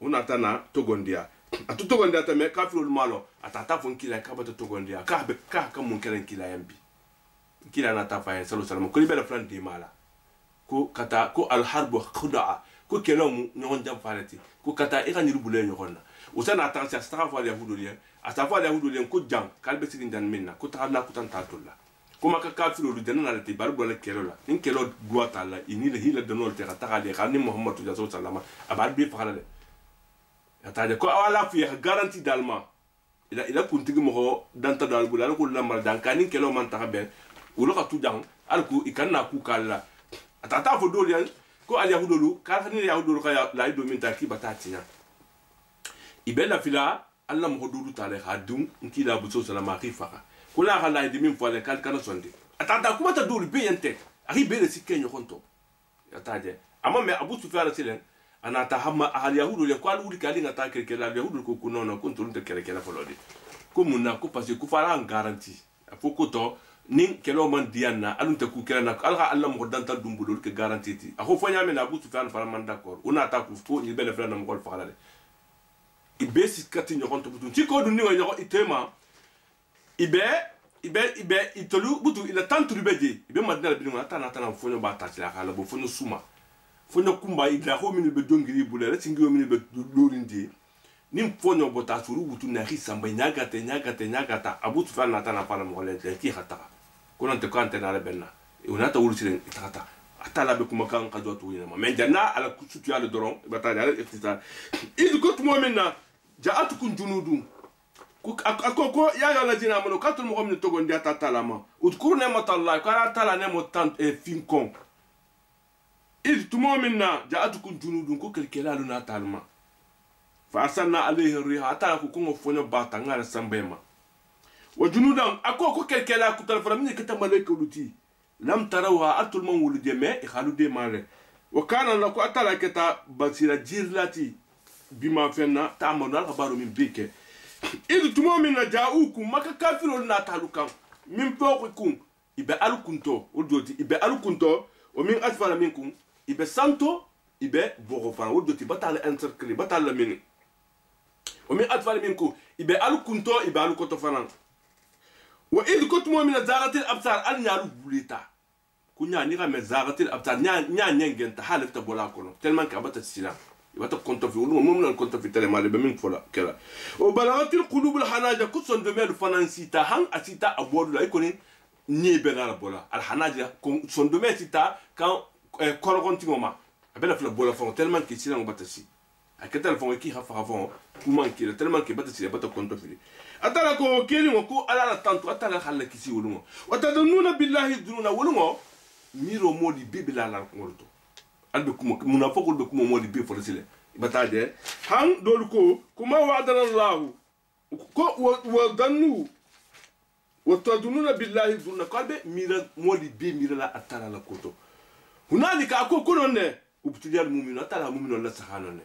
wonna ta na togondia atu togondia ta me kafiru malo atata fon kila ka bata togondia ka be ka mun kelen kila yambi kila na ta fa sallallahu alaihi wasallam ko libela plan di mala ko kata ko al harbu khudaa ko kelom nyon jam farati ko kata e kanyiru bule nyonna usana ta sa stafa ya hudulien astafa ya hudulien ko jam kalbe sigin dan minna ko ta na ko tan tatulla kuma ka kafiro lu dana la te bar bola kelo la in kelo duata la ini le hila dano te ta de khani muhammadu sallallahu abad bi fa le ata de ko wala fi garantie d'allemand ila kuntigi mo danta dal bulala ko lamar dan kanin kelo man ta ben ulo ka tu jang alku ikanna ku kala atata fo dolian ko al yahudulu kar hani yahudulu ka la do min ta ki batatina ibella fila alla mo dulu tale hadum nkila bu so salama khifa kula khala idi min fo le kal kana sonde atata kuma ta dulu be yente ari be le sikenyo konto ataje amma me abu sufyan silen ana ta hamma al yahudu le ko al wuri kali ngata ke al yahudu ko kunono ko tonto kele kele folodi ko munna ko parce que ku fara garantie afo ko to nin kelo man dianna alunta ku kela nak alha Allah mo danta dumbulul ke garantie ti ako fanya me na abu sufyan fara man d'accord una ta ku ko ni bele fera na mo fara le ibe sikati nyokonto butun ci ko du ni nyoko itema ibe itolu butu ila tantu beje ibe madina bi ngata na tana fonyo ba ta la kala bo fonyo suma fonyo kumba ila ko min be dongiri bule la tingi min be lorindi nim fonyo bota suru butu na risamba nyagata abu sufyan na tana fara mo le ki khata ko non te ko antena la benna unata wulsiren itata atala be kuma kan ka jotu yina mais janna ala kusutu ala doron bata ala iftita idu ko tumo minna ja'atukum junudun ko ya ladina amanu katul mu'minu togon dia tatalama udkur ni'matallahi kala tala ne motan e finkon idu tumo minna ja'atukum junudun ko kelkelalu na talma fa arsalna alayhi riha atala ko ko fonyo bata ngala sambema wa junudan ko kelkela ku tal faramni kita malaika luti lam tarawha atul man wuluje me ikhalu de mare wa kana lako atala keta basira jirlati bima fenna ta'amuna al-khabaru min bike idu tumo min ja'ukum maka kafirun na talukan min fawqikum ibe alukunto odoti ibe alukunto o min asfala minkum ibe santo ibe bogofan odoti batale encercle batale min o min asfala minkum ibe alukunto ibe alukoto fanan wa idh kuntum min zaghatil absar an yaru bulita kunya ni ga me zaghatil absar nya ngenta halifta bola kono tellement ka bata sila ibata konto fi wulu mum non konto fi tele male be min fola kala o balagatil qulubul hanaja kuson de mel finansita han asita abodu la ikoni ni be na bola al hanaja son de metita kan kologonti ngoma abela fla bola fon tellement ki sila ngobata si akata fon ki hafa fon kuma ki tellement ki bata sila bata konto fi atala ko keli mo ko ala tantu atala khalla kisi wulumo watadununa billahi dununa wulumo miro modi bibila la ngolto albe kuma munafaqul be kuma modi bi forasile bataje han dol ko kuma wa'adana allah ko wa dannu watadununa billahi dununa kalbe mira modi bi mira la atala la koto hunalika ko kononne ubtidal mu'minu atala mu'minu la sahanone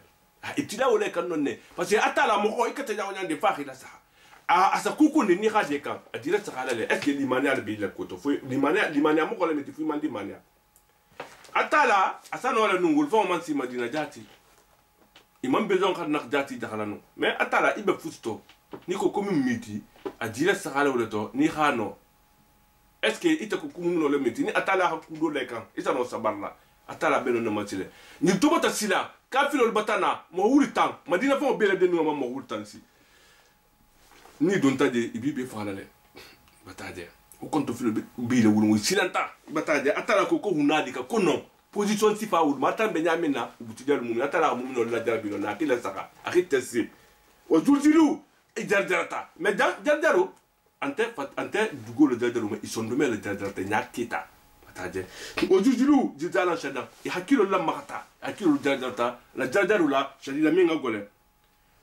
itida wala kanonne parce que atala mo ko ikata nyande fakhi la saha asa kuku ni khaje kan adira tsakala le est-ce que limania le bi la koto fo limania mo ko le meti fu mandi mania atala asa no la nungul fo man si madina jati imam bezon kan nak jati dakhala no mais atala ibe fusto ni ko komi miti adira tsakala wala to ni khano est-ce que ita ko kumu no le meti ni atala ha kundo le kan isa no sabarla atala beno no matile ni to bata sila kafilo batana mo wuri tan madina fo bele de no mo wuri tan si ni don taje ibibe falale bataje o konto filo bi le wulu silanta bataje atala ko hunadi ka kono position sifa wulu matan be nyamena butidal mum atala mum no la jarbi no nakila saka akitesi o juljilu e jarjarata me jarjaro ante dugo le jarjaro me isondume le jarjarata nyakita bataje o juljilu jidala shada e hakilo la makata hakilo jarjarata la jarjaro la shadila minga gole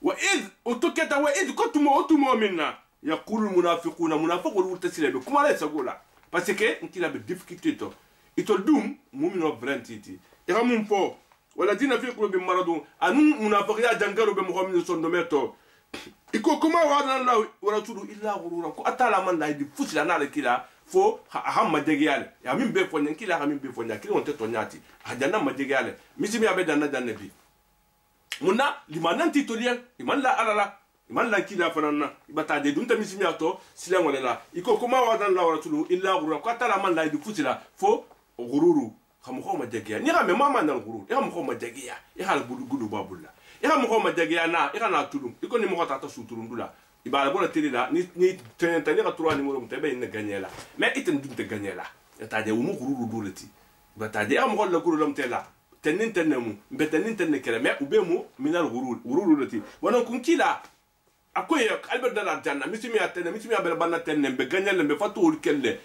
وإذ أتوكتا وإذ كنتم أتوموا منا يقول المنافقون منافقون ورتسيلة كما لا يسقولا parce que نكيلا بالديفيكولتي تو يتولدوم مؤمنون فرنتيتي يرامون فو والذين في قلوبهم مرض أنهم منافقين جنگارو بمخامين سندوميتو إكو كما وعدنا الله ورسوله إلا غرورا كو أتالا من لا يدي فوسلا نالا كيلا fo ham madegiyale ya min be fonya kila ha min be fonya kila on te tonyati hajana madegiyale misimi abe danna danne bi muna limanan titolier iman la alala iman la kila fanana ibata de dunta misimi ato silan wala iko kuma wadan la rasulu illa ghurura ko tala man la di futila fo ghururu xam ko madegiya ni xam mama nan ghururu ya xam ko madegiya ya hal gudu babulla ya xam ko madegiya na ya na tulum iko ni mo ta suturu ndula il va la bonne télé là ni tenir à 3 numéros te ben gagner là mais il te dum gagner là ta de mu guru dolati ba ta de am gol la guru lam te là tenin tenemu betenin tenne kere mais ube mu minal guru dolati wonon kun kila akoy albert dala janna misimi atene misimi abel banna tenne be gagner le be fatul kelle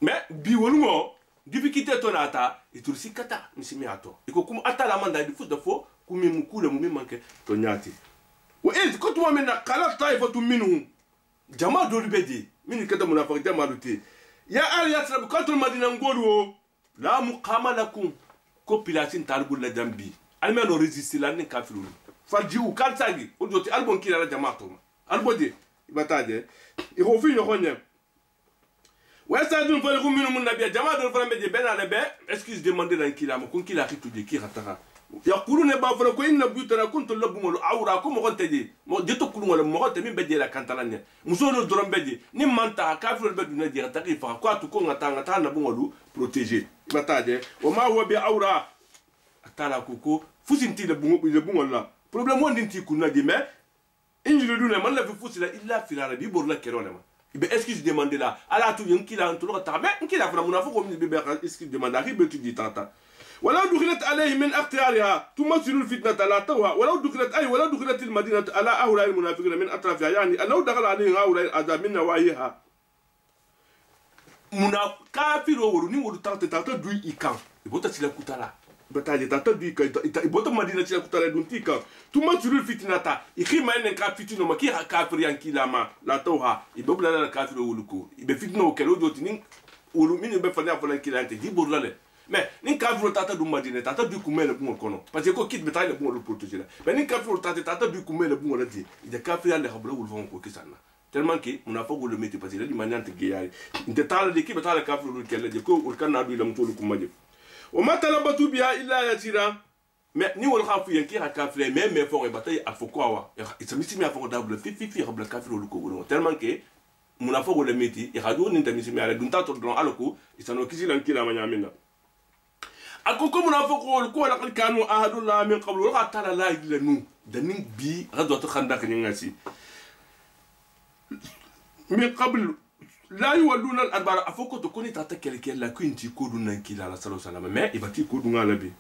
mais bi wolungo difficulté tonata et tout si kata misimi ato iko kum atala manda di foot de fo kumi mukule mu manke to nyati wa iz kutuma min qala taifatu minhum jama do bedi min kata munafiq jama duti ya al yasrab qatul madina ngolu la muqama lakum ko pilatin talbul la dambi almeno résister la ni kafiru farjiu kalsagi odoti albon kila la jama to albodi ibataje iko fi no honya wa sadun fariqum minhum nabiy jama do farambe de benale be excuse demander lan kila mo kun kila khitu de ki rataka يقولون بافر كو إن بيوتنا كنت لبمو أورا كو مغن تدي مو ديتو كلو ولا مغن تمين بدي لا كانتلانيا مسولو درم بدي نيم مانتا كافر بدو ندي تاكي فا كو تو كو غتا غتا نبونغلو بروتيجي باتاجي وما هو بأورا تالا كوكو فوسنتي لبونغ لا بروبليم وان دينتي كنا دي مي انجلو دونا من لا في فوسلا الا في العربي بور لا كيرونما يبقى اسكيز ديماندي لا على تو ينكي لا انتو لو تابع انكي لا فنا منافق من بيبقى اسكيز ديماندي اخي بتو دي تاتا ولو دخلت عليه من اختيارها تمثل الفتنة لا توها ولو دخلت المدينة على هؤلاء المنافقين من أطرافها يعني لو دخل عليهم هؤلاء الأعداء من نواحيها كافر وروني ورتاتا دوي إيكان يبوتا سيلا كوتالا بتاجي تاتا دوي إيكان يبوتا مدينة سيلا كوتالا دون تيكان تمثل الفتنة إخي ما إنك كافر ما كي كافر ينكي لاما لا توها يبوبلا لا كافر ولوكو يبفتنا وكلو دوتين ولومين يبفني أفلا كيلا أنت دي بورلا mais ni kafiro tata du madine tata du kumele bungo kono parce que ko kit betale bungo le protéger mais ni kafiro tata du kumele bungo la di de kafiro le habla wul fon ko kisana tellement que on a pas le métier parce que le maniante geyari inte tala de ki betale kafiro le kelle de ko ul kana du lam tolu kumaje o matala batu biya illa yatira mais ni wol khafu yanki ha kafiro mais fon e bataille afoko wa it mi simi afoko double fi habla kafiro le ko tellement que mon afoko le métier e radio ni tamisi mi ala dun tato don aloko isano kisilan kila manyamina akoko munafiqul ko la kanu ahadullah min qabl wa qatala la ilanu danin bi gadwat khandak nyangasi min qabl la yuwalluna al adbar afoko to koni tata kelkel la kunti kodu nan kila la sallallahu alaihi wasallam mais ibati kodu ngala bi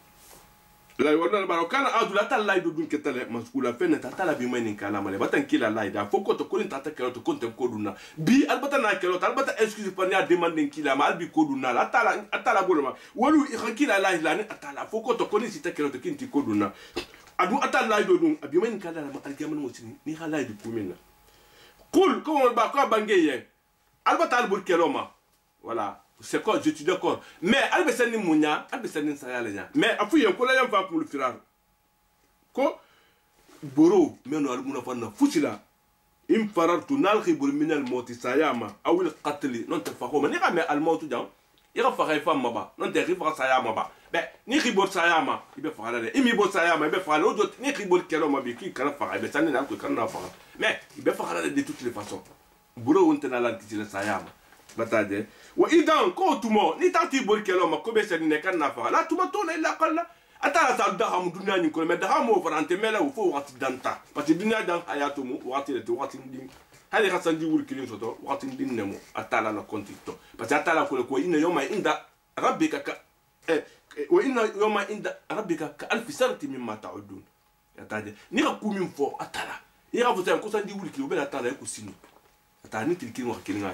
la yuwalluna al adbar kana adula talla ido dun ketale maskula fen tata la bi manin kala male batan kila la ida afoko to koni tata kelo to konte kodu na bi albata na kelo albata excuse pas ya demander kila ma albi kodu na la atala bolma walu ikila la ila ni atala afoko to koni sita kelo to kinti kodu na adu atala ido dun abi manin kala ma algaman motini ni hala ido kumina qul comme ba ko bangeye albata albul keloma voilà c'est quoi je suis d'accord mais albesani munya albesani sayale nya mais afu yen ko la yam fa pour le firar ko boro meno almuna fanna fusila im farartu nal khibul min al mauti sayama aw al qatl non te fakho ni ka me al mautu jam ira fa khayfa maba non te khifa sayama ba be ni khibul sayama ibe fa la imi bo sayama ibe fa lo dot ni khibul keloma bi ki kala fa ibe sanni na ko kan na fa mais ibe fa la de toutes les façons boro wonte na la kitile sayama bataje wa idan ko tumo ni tati bol keloma ko be sen ne kan na fa la tuma to illa qalla atala ta daham dunya ni ko me daham o farante mela o fo wati danta parce que dunya dan hayatu mu wati le wati din hali khasan di wul kilin soto wati din nemo atala la kontito parce que atala ko inna yawma inda rabbika ka wa inna yawma inda rabbika ka alf sanati mimma ta'udun yataje ni ka kumin fo atala ira fo tan ko san di wul kilin be atala ko sinu atani tilkin wa kilin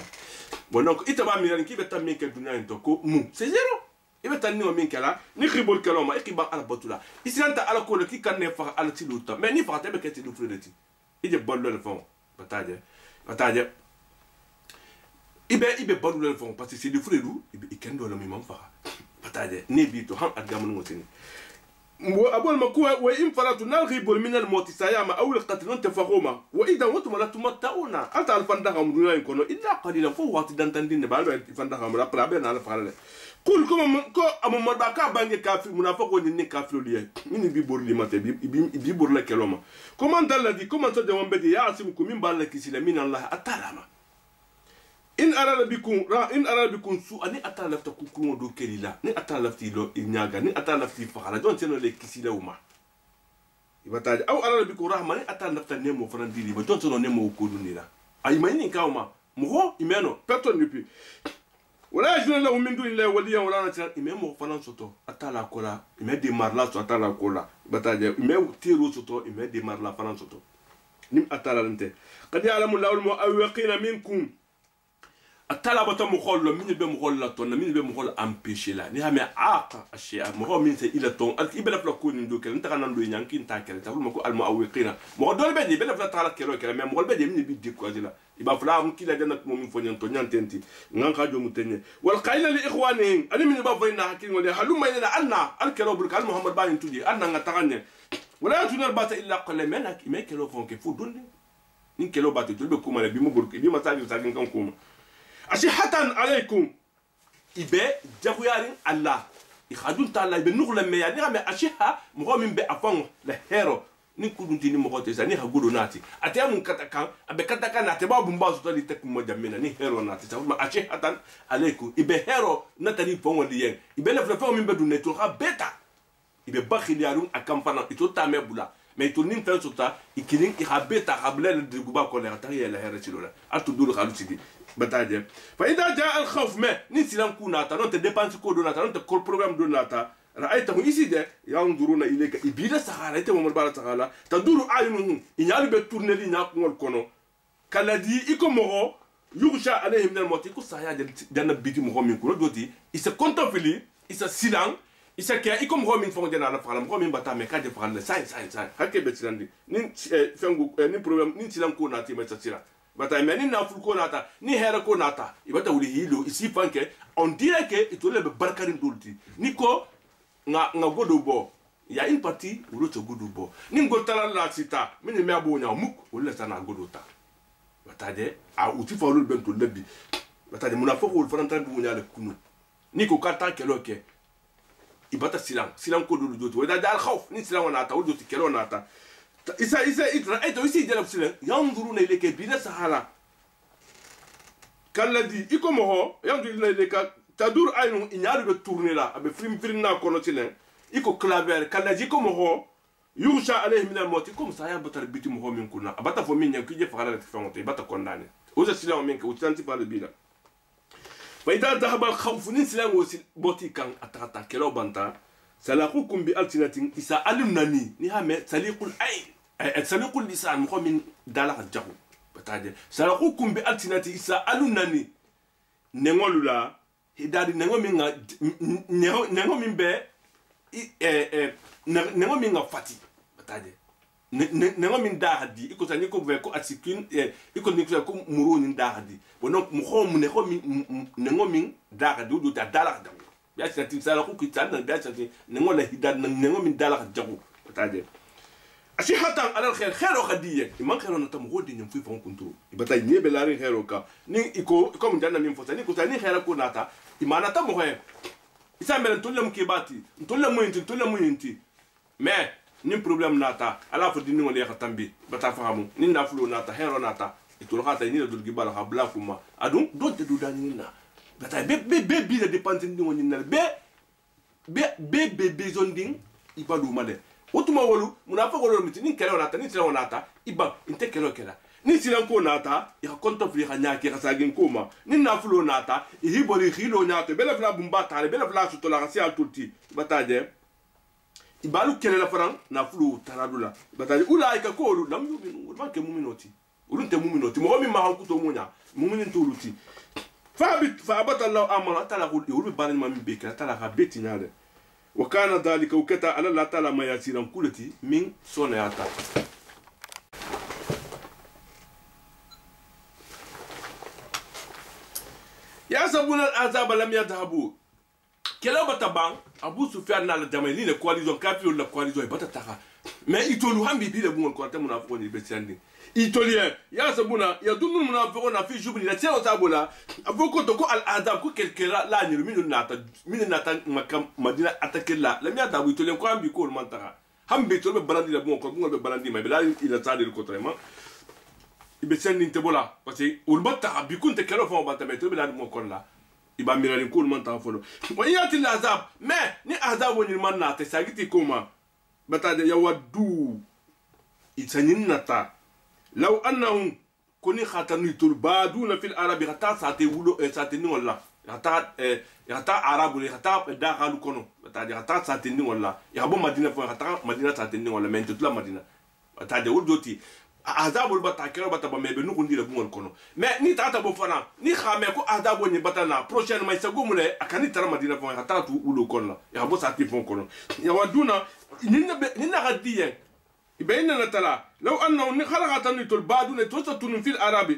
bon donc itaba mi ran ki be tammi ke dunya to ko mu c'est zéro ibe tan ni o min kala ni khibul kaloma ikiba ala batula islanta ala ko le ki kan ne fa ala tiluta mais ni fa tabe ke tilu fredeti ije bollo le fond bataje ibe bollo le fond parce que c'est du fredu ibe ikendo le mi man fa bataje ne bi to han adgamun ngotini وأبول مكوه وإن فرطوا نلغي من الموت سياما أو القتل أنت فخوما وإذا وتم لا تمتعونا أتى الفندقهم دنيا يكونوا إلا قليلا فهو وقت دانتندين بالو الفندقهم لا قرابين على فعله قل كم أما مربكا بانجي كافر منافق ونني كافر ليه من بيبور لي مات بيبور لك كلامه كمان دلدي كمان تدوم بدي يعصمكم من بالك سلامين الله أتعلم in arala bikun su ani ata lafta kukumo do kelila ni ata lafti lo inyaga ni ata lafti fakala don seno le kisila uma ibataje aw arala bikun rahma ni ata lafta nemo frandili ba don seno nemo ko dunira ay mayni kawma mo imeno personne depuis wala yajuna lahu min dunillahi waliyan wala nasira imemo fanan soto atala kola ime de marla so atala kola bataje ime tiro soto ime de marla fanan soto nim atala lente qad ya'lamu lahu al-mu'awwiqina minkum atala bata mo xol min be mo xol la ton min be mo xol empêcher la ni xamé aqa ashia mo min se ila ton al ibla fla ko ni do kel ntaka nan do ñanki ta kel ta mo ko al-mu'awwiqina mo do be di be fla tala kelo kel mais mo be di min bi di ko dila iba fla am kila janat mo min fo ñanto ñantenti ngan ka do mu tenye wal qayla li ikhwani ani min ba fayna hakin wala halumma ila anna al kelo bul kal muhammad ba tuji anna nga tagagne wala tunar bata illa qalla menak me kelo fon ke fu donne ni kelo bata to be kuma bi mo bul bi ma tagi tagi kan kuma ashihatan alaykum ibe jaguyarin allah ikhadun taala ibe nukhla me yani ha me ashiha mo min be afan la hero ni kudunti ni mo ko tesa ni ha gudo nati ate mun kataka abe kataka na te ba bumba so tali tek mo jamina ni hero nati sa ma ashihatan alaykum ibe hero natani fon wali yen ibe le fla min be dunne to ha beta ibe bakhiliyarun akampana ito tame bula mais to nim tan sota ikinin i ha beta habla de guba ko le ta yela hero chilola atu dulu khalu sidi bataje fa idha jaa al khawf ma ni silan kunata non te dépense ko donata non te ko programme donata ra'aytahu iside yanzuruna ilayka ibida sahara ite mo bala sahara taduru ayunuhum inyalu be tourner li nyak ngol kono kaladi ikomo yughsha alayhim min al-maut ko saya janna biti mo min ko doti isa kontofili isa silan isa ke ikomo min fon dena la fala mo min bata me ka de fala sai hakke be silandi ni fengu ni problème ni silan kunata ma sa sila bata meni na ful ko nata ni hera ko nata ibata wuli hilo isi fanke on dirait que itole be barkarin dolti niko nga godo bo ya une partie ou l'autre godo bo ni ngotala la sita mini me abo nya muk wala sana godo ta bata de a uti fa lol bento lebi bata de munafo ko fananta bu nya le kunu niko kata kelo ke ibata silan ko do doti wala dal khawf ni silan wana ta wodi kelo nata isa itra eto isi jalab silen yanzuruna ilayka bina sahala kalladhi ikomo ho yanzuruna ilayka tadur aynu inyaru be tourner la abe frim na kono silen iko claver kalladhi ikomo ho yursha alayhi min al-maut ikom saya batar biti mo min kunna abata fo min yanki je fala ta famonte bata kondane oza silen min ka utanti par le bila fa idha dhahaba al-khawf ni silen wo boti kan atata kelo banta salaqukum bi altinatin isa alunani ni ha me saliqul ayn سلوك اللسان مخمن دالك الجهو بتاعي سلوككم بألسنتي إسا ألونني نعوللا هداري نعومين نعومين ب نعومين فاتي بتاعي نعومين داردي إكو ساني كو بيكو أسيكين إكو نيكو كو مرون داردي ونوم مخوم نعومين داردي ودو دالك الجهو بيأسنتي سلوكك تانا بيأسنتي نعولا هدار نعومين دالك الجهو بتاعي ashihatan alal khair khairu khadiye iman khairu na tamu godi nyam fi fon kuntu ibata ni be larin khairu ka ni iko comme janna min fota ni ko tani khairu ko nata imana tamu khair isa melen tollam ke bati tollam muyinti mais ni problème nata ala fo dinni ngol yakha tambi bata fahamu ni na fulo nata khairu nata itol khata ni la dul gibala khabla kuma adun donte du dani na bata be bi de dépendre ni ngoni na be zonding ibadu male otuma wolu munafa wolu miti ni kelo nata ni tilo nata iba inte kelo kela ni silan ko nata ya konto fli khanya ki khasagin koma ni nafulo nata ihiboli khilo nyato bela fla bumbata bela fla sutola khasi altuti bataje ibalu kele la faran nafulo taradula bataje ulaika ko lu lam yumin banke muminoti ulunte muminoti mo mi ma hankuto munya muminin tuluti fa abata allah amana tala ko ulu balin ma mi beka tala ka beti nyale وكان ذلك وكتا على الله تعالى ما يسيرن كلتي من صنعتا يحسبون العذاب لم يذهبوا كلا بتبان ابو سفيان على جمالين الكواليزون كافي ولا كواليزون بتتاخا ما يتولوا هم بيبي لبون كنت منافقون بيتساندي إيطاليان يا سبونا يدون المنافقون في جبل لا تيرو تابولا أبوكو تكو الأعداء كو كلا لا نيرو من الناتا مكان مدينة أتكلا لم يدعوا إيطاليان كو هم بيكون منطقة هم بيتولوا ببراندي لبون كو ببراندي ما بلا إلى تاري الكوتريما يبتسن نتبولا بس والبطة بيكون تكلوا فما بطة بيتولوا بلا مو كلا يبقى ميرالين كل منطقة فلو وإياتي العذاب ما ني عذاب ونيرمان ناتا ساقتي كوما بتاعي يودو إتسنين ناتا لو أنهم koni khatanu itul baduna fil arabi khata sate wulo sate ni wala khata arabu le khata dakhalu kono tadi khata sate ni wala ya bo madina fo khata madina sate ni wala men tutla madina tadi wudoti azabul bata kero bata ba mebe nuko ndira bungol kono mais ni tata bo fana ni khame ko azabo ni bata na prochaine mai sago mule akani tara madina fo khata tu wulo kono ya bo sate fo kono ya waduna ni na gadiyen يبين لنا ترى لو انه خلقت النتول بعدون توسطون في العرب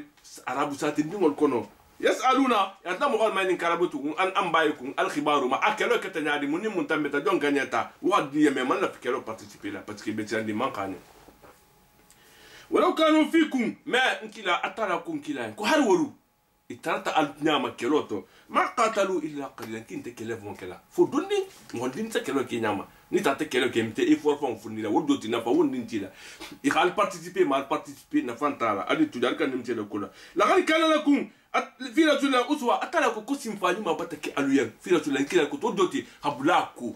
عرب ساتين دول كونو يسالونا يتم قال ما نكربتو ان امبايكم الخبار ما اكلو كتنادي من منتمتا دون غنيتا ودي يمن لا فكرو بارتيسيبي لا باسكو بيتان دي مانكاني ولو كانوا فيكم ما انكلا اتراكم كلا كو هرورو itarata al nyama keloto ma qatalu illa qalilan kinte kelevon kela fodonni ngondin sa kelo ke nyama ni tata kelo ke mte effort fon funira wodo tina fa wondin tila i khal participer mal participer na fantala ali tudar kan nimte le kula la gal kana lakum fi rasul uswa atala ko kusim fani ma batake aluyen fi rasul kila ko todoti habla ko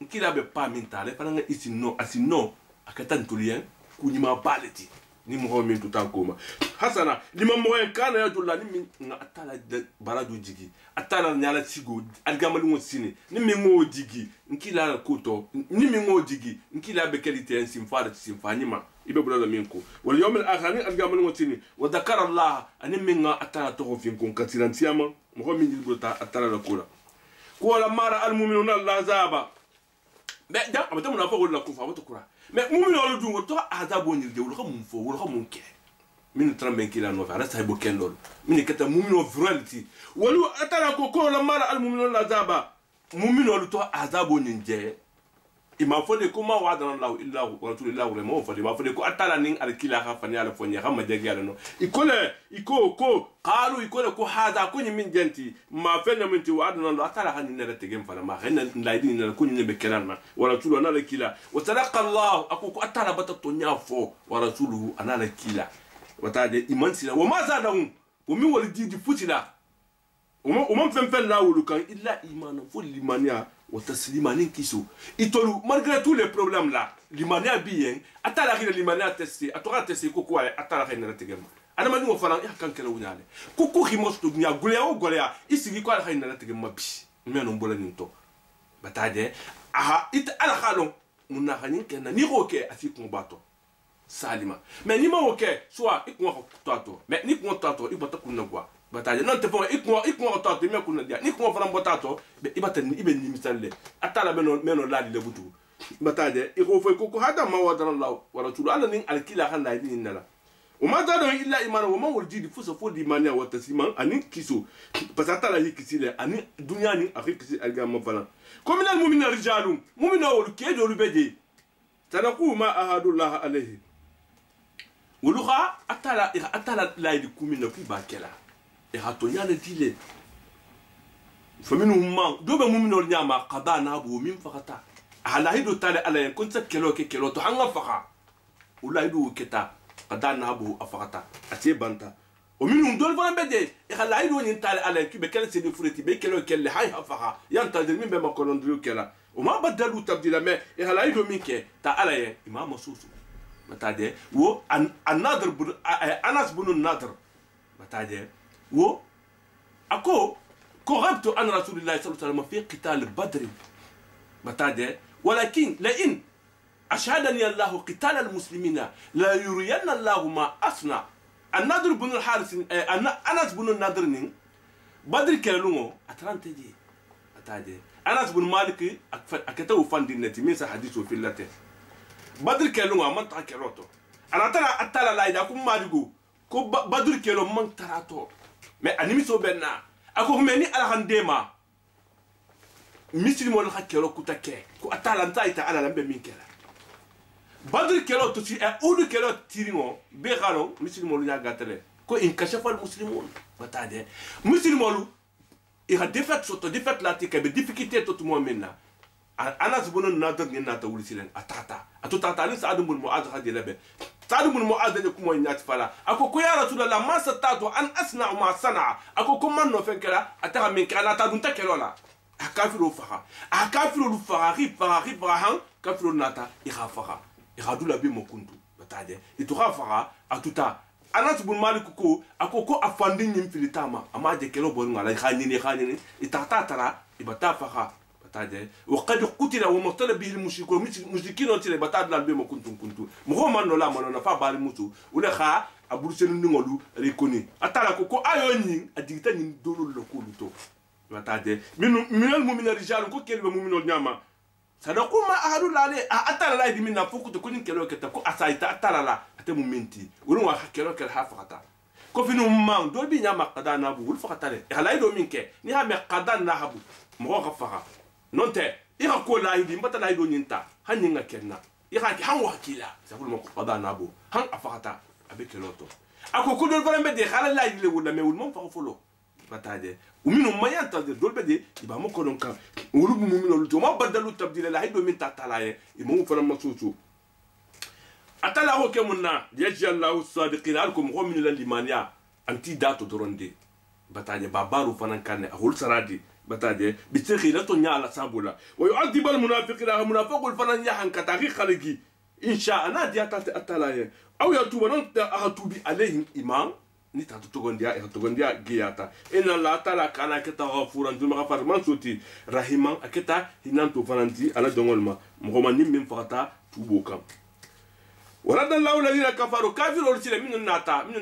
kila be pa mintale fa nga isino asino akatan tulien kunyima baleti ni mo min tuta koma hasana lima mo en kana ya dulla ni min atala baradu jigi atala nyala sigo algamali mo sini ni min mo jigi nkila koto ni min mo jigi nkila be qualité en simfara simfanima ibe bulala min ko wal yawm al akhir algamali mo sini wa dhakara allah ani min atala to fin kon katiran siyama mo min jilbota atala la kula ko la mara al mu'minuna allah zaba be da abata na fa wala ko fa kura mais mumin wala dungo to azabo ni de wala mun fo wala mun ke min tramben kila no fa rasta bo ken lol min kata mumin virality walu atala ko la mala al mumin la zaba mumin wala to azabo ni je ima fo de kuma wa dan Allah illa hu rasulullah wa ma fo de ma fo de ko atala nin al kila ha fa ni ala fo ni ha ma je gala no iko ko qalu iko ko hada ko ni min janti ma fe na min ti wa dan Allah atala han ni rete gem fa ma hen la idin na ko ni be kenan ma wa rasulullah na kila wa sadaqa Allah ako ko atala bata to nya fo wa rasuluhu ana la kila wa ta de iman sila wa ma zadahum wa min walidi di futila o man fen la wulu kan illa imana fo limania وتسليمانين كيسو يتولو malgré tous les problèmes là limania bien atala غير limania tester atora tester koko atala غير نرتجم انا ما نقول فلان كان كلا ونالي كوكو خيموس دنيا غوليا وغوليا يسيغي كو على غير نرتجم ما بي مينو بولا نينتو بتاجي اها ات على خالون منا خانين كنا نيروكي افي كومباتو salima mais ni ma woke soit ikon tato mais ni kon tato ibata kunna kwa bataje non te fo ikon tato me kunna dia ni kon fram botato be ibata ni ibe ni misalle atala meno ladi le butu bataje iko fo ko hada ma wadana Allah wa rasul Allah nin alkila kan la ni nala o ma zado illa imana wa ma wurdi fuso fo di mania wa tasliman ani kiso parce atala yikisile ani dunya ni akikisi algama fala comme al mu'mina rijalun mu'mina wol kedo lu beje tanaku ma ahadullah alayhi ولغا أتلا لا يدكم من في باكلا إهاتونيا لديله فمنهم ما دوبا مؤمن النعمة قضاء نابو من فقطا على هيدو تالي على كنت كيلو تحنغ فقا ولا هيدو كتا قضاء نابو أفقطا أتي بانتا ومنهم دول فان بدي إخلا هيدو نتالي على كي بكلا سيدي فريتي بكلا كلا هاي فقا ينتظر من بما كولندريو كلا وما بدلوا تبديلا ما إخلا هيدو منك تعالى إمام سوسو بتاعي و النادر أناس بن النادر بتاعي و أكو كربت عن رسول الله صلى الله عليه وسلم في قتال بدر بتاعي ولكن لئن أشهدني الله قتال المسلمين لا يرين الله ما أصنع النادر بن الحارث أناس بن النادر نين بدر كلامه أتلانتجي بتاعي أناس بن مالك أكتبوا فندينتي من حديثه في اللاتين بدر كيلو ما ترى كيلوتو انا ترى اتلا لا اذا كم مادغو كو بدر كيلو من تراتو مي انيمي سو بنا اكو مني على هنديما مسلم ولا كيلو كوتاكي كو اتلا انت ايتا على لمبه مين كلا بدر كيلو تسي اود كيلو تيريمو بيغالو مسلم ولا غاتله كو ان كشف المسلمون بتاده مسلم ولا il défaite surtout défaite la tika be difficulté tout mo menna Anas بن النضر نينا تقول سيلن أتاتا ني سعد بن معاذ هذه لبه سعد بن معاذ يكون وين فلا أكو يا رسول الله ما ستاتو أن أصنع ما صنع أكو كمان نوفن كلا أتاها من كلا تدون تكلولا أكافر فها أكافر فها خيف فها كافر ناتا يخافها يخادو لبي مكوندو بتاعي يتخافها أتوتا Anas bin Malik ko akoko afandi nyim filitama ama je kelo bon ngala khanini itata tara ibata faha bataje wa qad qutila wa mutala bihi al mushrikin on tire batad lan be mo kuntu mo man no la mo na fa bari mutu ule kha aburu senu ngolu rekoni atala ko ayo nyin adigita nyin dolo lo ko luto bataje minal mu'mina rijal ko kelbe mu'minol nyama sadakuma ahadu lale atala la dimi na fuku to kunin kelo keta ko asaita atala la ate mumenti wonu wa kelo kel ha fakata ko finu man do bi nyama qadana bu wul fakata le halay do minke ni ha me qadana habu mo ga faka nonte ira ko la idi mbata la ido nyinta haninga kenna ira ki han wakila sabul mo qadana bu han afakata abe keloto ako ko do farambe de khala la idi le wala me wul mo fa folo bataje uminu mayanta de dolbe de iba mo konon kan wulu bu mumino luto ma badalu tabdila la hido min tatalaye imu fana masusu atala ho kemunna yaji allah sadiqin alkum min al-limaniya anti dato doronde bataje babaru fana kan ahul saradi bataje bitikhi to nyala sabula wa yu'adhib al-munafiqina munafiqul fana yahan kataqi khaligi insha Allah diata atalaye aw yatuba non ahatubi alayhim imam ni tatu togondia giyata ina la tala kana keta ghafuran dum ghafar man soti rahiman aketa hinanto fananti ala dongolma mogoma nimmin fakata tuboka warada allah alladhina kafaru kafiru ursila min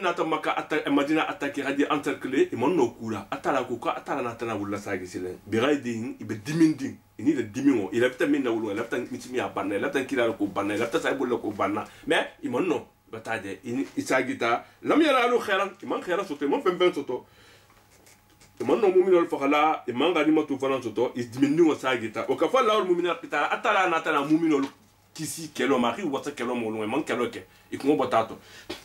nata maka atta madina attaki hadi encercler e monno kula atala ko atala natana wulla sagi silen bi gaidin ibe diminding ini de dimingo ila vitamin na wulu ila vitamin mitimi ya banna ila vitamin kila ko banna ila vitamin saibul ko banna mais e monno bataje ini isagita lam yaralu khairan iman khairan soto iman femben soto iman no mu'minul fakhala iman gani matu fanan soto isdiminu wasagita wa kafalla al mu'minul qitala atala natana mu'minul kisi kelo mari wata kelo molo iman kelo ke ikumo batato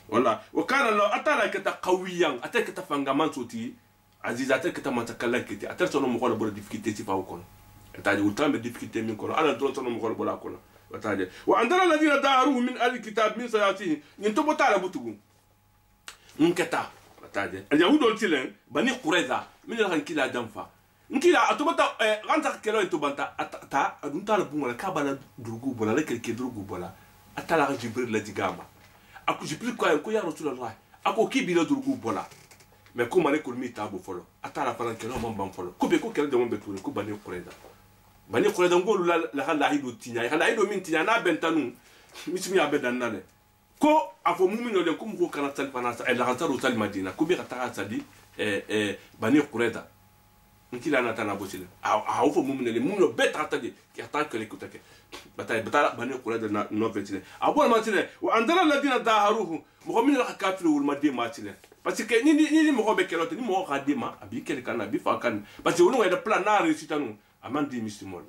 wala wa kana law atala kata qawiyan ataka tafangaman soti azizata kata matakalla kiti atar sono mo ko bo difficulté ci faw kon taje ultambe difficulté min kono ala don sono mo ko bola kono bataje wa andara alladhina daharuhu min alkitab min sayatihi nyinto botala butugu nketa bataje alyahudol tilen bani qurayza min al kila damfa nkila atobata ranta kelo itobanta ta adunta la bunga kabala durgu bola la kelke durgu bola atala jibril la digama aku jibril ko ya rasulullah ako kibila durgu bola mais ko mane ko mi tabo folo atala fana kelo mambam folo ko be ko kelo de mombe turi ko bani qurayza bani qurayza ngolu la hala hido tinya hala hido min tinya na bentanu misimi abedan nale ko afo mumino le kum ko kana sal fana la hansaru sal madina ko bi ta sadi bani qurayza nkila na tana bosile a ofo mumino le mumino beta tadi ki ataka le kutake batay bani qurayza na no vetile abol matile wa andala alladina daharuhu mu'minu la kafiru wal madi matile parce que ni mo be kelote ni mo khadima abi kel kana bi fa kan parce que wonu wada plan na réussitanu amandi mistimol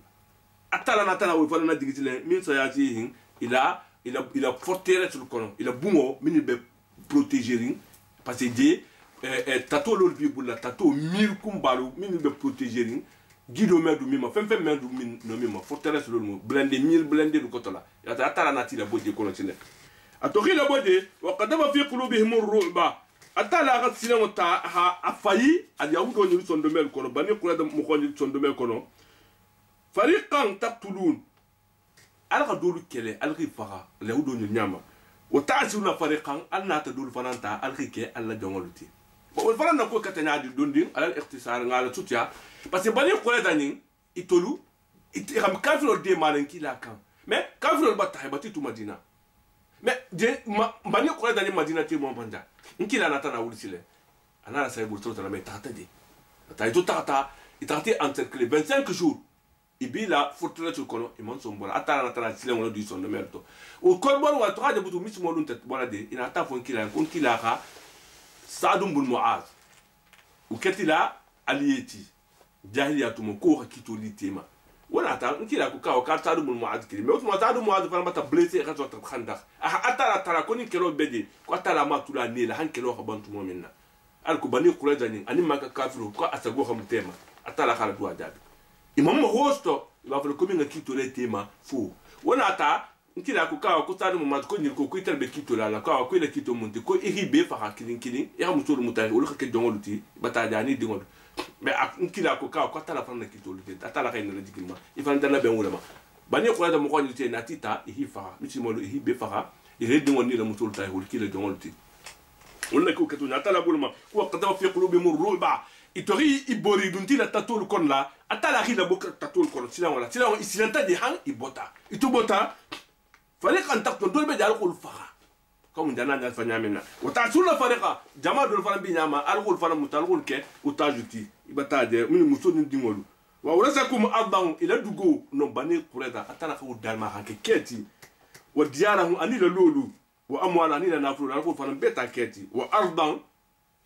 atala natana wo fana digitile min sayati il a forteresse sur le colon il a bungo min be protéger parce que de tato lol bi bulla tato mil kumbalu min be protéger guido medu mima fem medu min no mima forteresse lol mo blende mil blende du kotola atala natila bodje kono tile atoki la bodje wa qadama fi qulubihim ar-ru'ba atala gat silam ta ha afayi al yahudo ni sondo mel kono bani qurada mo khoni sondo mel kono fariqan taqtulun alqa dulu kele alqi faqa yahudo ni nyama wa ta'suna fariqan alna tadul fananta alqi ke alla jongoluti bo faran ko katanya di dondin al ikhtisar ngala tutia parce que bani qurada ni itolu itam kafiro de malanki la kan mais kafiro batay batitu madina mais de bani qurada ni madina ti mo banda nkila natana wulisile anala saibul tota la metata de ta ito tata itati encercler 25 jours ibila forteresse kono imon sombola atala natana sile ngono du son de merto o kolbon wa traje butu mismo lunte bona de ina ta fon kila kon kila ka sadum bun muaz u ketila aliyeti jahiliyatu mo ko hakitoli tema wala ta nkila ku ka ka sadum bun muaz kili mais otuma sadum muaz fa mata blessé ka tota khandak atala tara koni kelo bedi ko atala ma tula ni la han kelo khabantu mominna al ko bani qurayza ni ani maka kafiru ko asago xam tema atala khala duwa dabi imam hosto va fallo comme ngaki le tema fu wona ta nkila ku ka ko sadum muaz ko ni ko iterbe kitola la ko le kito monte ko iribe fa kilin ya mutul mutay wala ka jongoluti bataja ni dingol mais nkila ku ka atala fa na kitoluti atala kayna la digima ifanta na ben wulama bani qurayza mo ko ni te natita ihi fa mitimolo ihi be fa ire dingo ni la mutul tay wol kile jongoluti wala ko katu na tala bulma ko qadama fi qulubihim ruba itori ibori dunti la tatul kon la atala khila boka tatul kon silan wala silan isilanta de han ibota itubota fariqan taqtul dol be dal qul faha comme dana na fanya minna wa ta'sula fariqa jama dol faram bi nyama al qul faram mutalqul ke utajuti ibata de min musudin dingolu wa urasakum ardan ila dugo no bani qurada atala ko dalma hanke keti wa diyarahu anila lolu wa amwala anila nafulu al qul faram beta keti wa ardan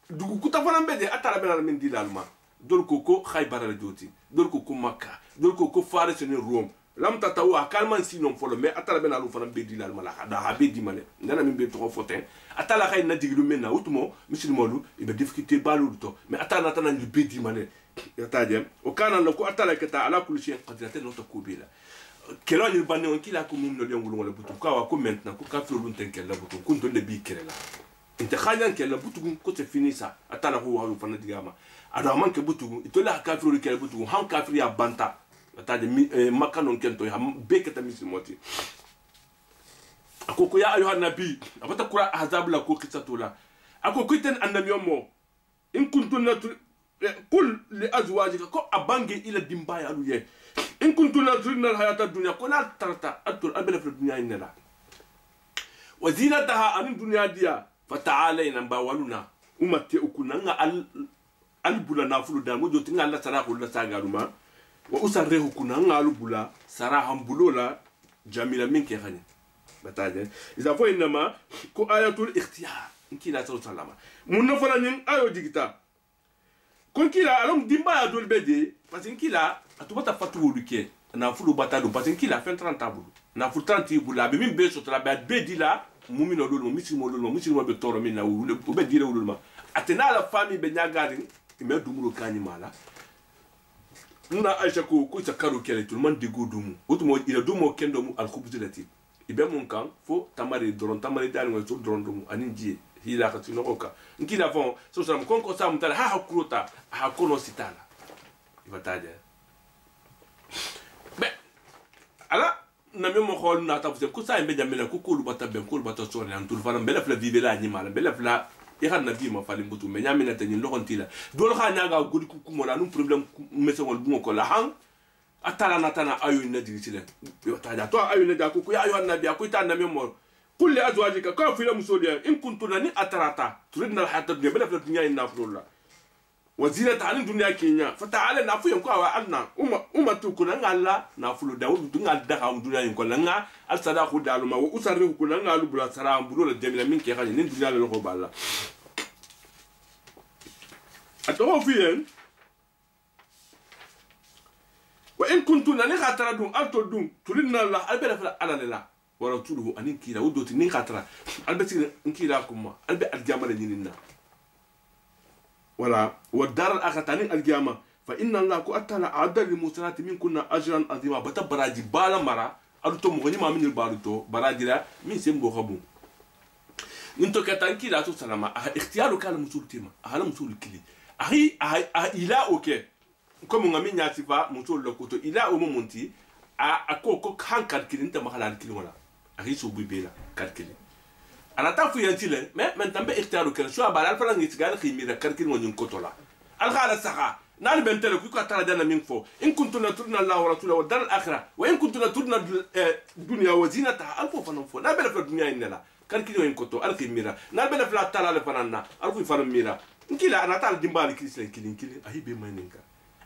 dugu kuta fana bede atala bena min dilalma dol ko khaybar la joti dol ko makka dol ko faris ni rome lam tatawa kalman sinon folo mais atala bena lu fana be dilalma la da ha be dimale nana min be to foten atala khay na diglu menna utumo muslimolu ibe difficulté balu to mais atala tan ni be dimale yatajem o kana la ko atala kata ala kulli shay qadratan no to kubila kelo ni banne on kila ko mum no lengul wala butu ka wa ko maintenant ko ka flo lunten kella butu kun to le bi kerela inte khajan kella butugun ko c'est fini ça atala ko wa fana digama ado man ke butugun itola kafiru kella butugun han kafiri ya banta atade makanon kento ya bekata muslimoti akoko ya ayuha nabi abata qura ahzab la ko qissatula akoko iten annamiyomo in kuntunna qul li azwajika ko abange ila dimbaya aluye in kuntunna turidna alhayata ad-dunya qul tarata atul abla fi dunya inna wa zinataha an dunya dia fata'alayna bawaluna umatti ukunanga albula nafulu da mojo tinga la sarahu la sagaruma wa usarrehu kunanga albula saraham bulola jamila minke khani bataje iza fo inma ko ayatul ikhtiyar nkila sallallahu munna fala nyin ayo digita kon kila alom dimba ya dol bede parce que kila atubata fatu luke nafulu batado parce que kila fait 30 tabulu nafulu 30 bula be min be sotra be dila mumino lolo muslimo be toro min na wulu be dire wulu ma atena la famille be nyagari me dumuro kani mala na aisha ko sa karo kele tout le monde digo dumu otumo ila dumo kendo mu al khubzilati ibe mun kan fo tamari doron tamari dal ngol to doron dumu anin ji hila ka tino oka nkila fon so sa kon ko sa mutala ha hakurota ha kono sitala ibataje be ala na me mo xol na ta fu ko sa be jamela ko ko lu bata ben ko lu bata so na tul faram bela fla vive la ni mala bela fla e xan na bi ma fali mbutu me nyamina tan ni loxontila dol xa nyanga gudi ku mo na num problème mesewol bu ko la han atala na tana ayu na digitile yo ta ja to ayu na ja ko ya ayu na biya ko ta na me mo قل لأزواجك كافي لمسوليا إن كنتن أتراتا تريدن الحياة الدنيا بلا في الدنيا النافر الله وزينة عن الدنيا كينيا فتعالى نافو ينقوا وعدنا أما تكون الله نافلو داود دنيا الدخل الدنيا ينقوا لنا الصداق دالما وأسره كلنا على بلا سلام بلول الجميل من كي خلي الدنيا للغوب الله أتوفين وإن كنتن نخاتردون أتردون تريدن الله البلا في الله ورسوله أن كيلا ودوتي نين خاطرة البتي نكيلا كوما البي الجامع لنيننا ولا والدار الآخرة تاني الجامع فإن الله كو أتانا عدل للمسلمات من كنا أجرا عظيما بتا براجي بالا مرا ألتو مغني ما من البارتو براجي لا من سيمبو خبو نتو كتان كيلا تو سلامة اختيارو كان مسؤول تيما أهلا مسؤول كلي أهي إلا أوكي كم نغمي ناسفا مسؤول لكوتو إلا أمو منتي أكو كان كالكلي نتا مخلا الكلي ولا ariso bibela calculer ala ta fu yantile mais maintenant be hectare kel so abal alfa ngi tigal khimira calcul woni kotola al khala saha nal bentele ku ka tara dana min fo in kuntum turna allah wa rasulahu wa dar al akhirah wa in kuntum turna dunya wa zinataha alfu fanan fo na bela fa dunya inela calcul woni koto al khimira na bela fa tala al fanana alfu fanan mira nkila ana tal dimbali kislen kilin ahibe maninka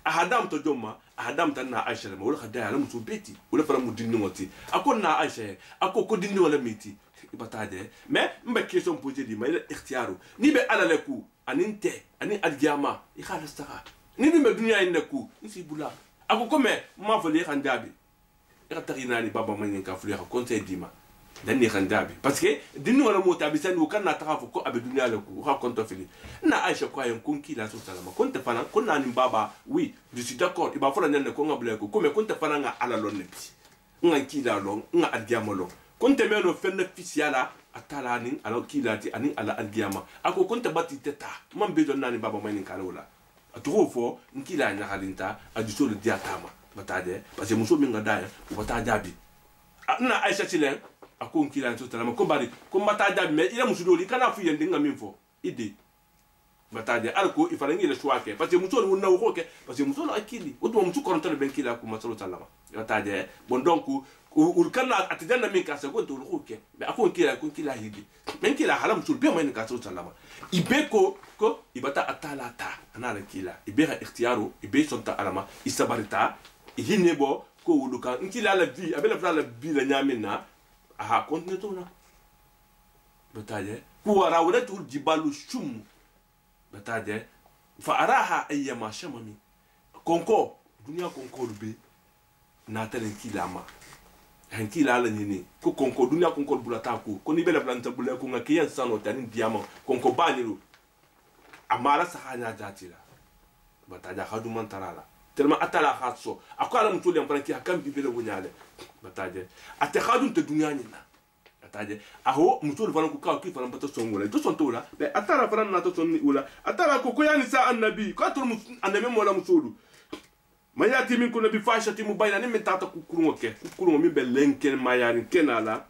ahadam to jomma ahadam tan na aisha ma wala khadaya la musu beti wala fara mu dinni wati akon na aisha akko dinni wala miti ibataje mais mba question posé di ma ila ikhtiyaru ni be ala leku aninte ani aljama i khala staha ni be dunya innaku nsi bula akko me ma fali khandabi ira ni baba man ka fuli ka conseil dima dan ni khandabi parce que dinni wala mota bi san kan na taxafu ko abe dunya leku ha konto fili na aisha ko ayen kon kila so salama konte fana kon na ni baba oui je suis d'accord il va falloir nenne ko ngable ko comme konte fana nga ala lon nebi nga kila lon nga adiyama lon konte meno fenne fisiala atala ni ala kila ti ani ala adiyama ako konte bati teta man be don nani baba mani kala wala atro fo nkila nya halinta aduso le diatama batade parce que muso minga daya ko batajabi na aisha tilen ako nkila so salama ko bari ko batajabi mais ila musu doli kana fu yende nga min fo ide bataje alko ifana ngile chwake parce que muso wonna wo ke parce que muso akili o to muso koronto ben kila ko masalo sallama bataje bon donc ul kana atjanna min ka se ko to ko ke be akon kila hidi men kila halam sul be men ka sallama ibe ko ibata atala ta anala kila ibe ha ikhtiyaru ibe sonta alama isabarita hinebo ko wuluka nkila la vie abela fala la vie la nyamina aha continue to na bataje kuwara wadatul jibalu shum bataje fa araha ayyama shamami konko dunia konko be na talen kilama hankila la nyini ko konko dunia konko bulata ko ni bela planta bulata ko ngakiyan sano tani diamant konko baniru amara sahanya jatila bataje hadu man tarala tellement atala khatso akwala mutuli ampanki hakam bibele wunyale bataje ate khadun te dunia nyina bataje aho mutuli fana ku ka ki fana bata songola to sontola be atala fana na to sonni ula atala ko yani sa annabi ko to annabi mo la musulu mayati min kuna bi fashati mubayna ni mentata ku kurungo min be lenken mayani kenala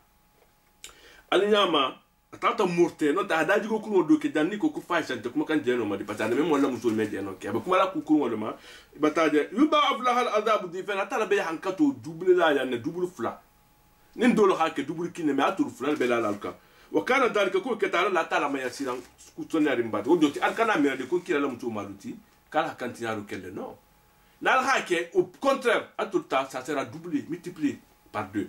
alinyama atata murte no ta hadaji ko kurungo do ke danni ko ku fashante kuma kan jeno ma di patana min mo la musulu me jeno ke ba kuma la ku kurungo ma bataje yuba aflaha al adab di fana tala be hankato double la ya ne double fla nin dolo hake double kine me atur fla be la alka wa kana dalika ko ke tala la tala ma yasiran ku tonari mbata o doti alkana me de ko kila la mutu maluti kala kantinaro kelle no nal hake au contraire atur ta ça sera doublé multiplié par 2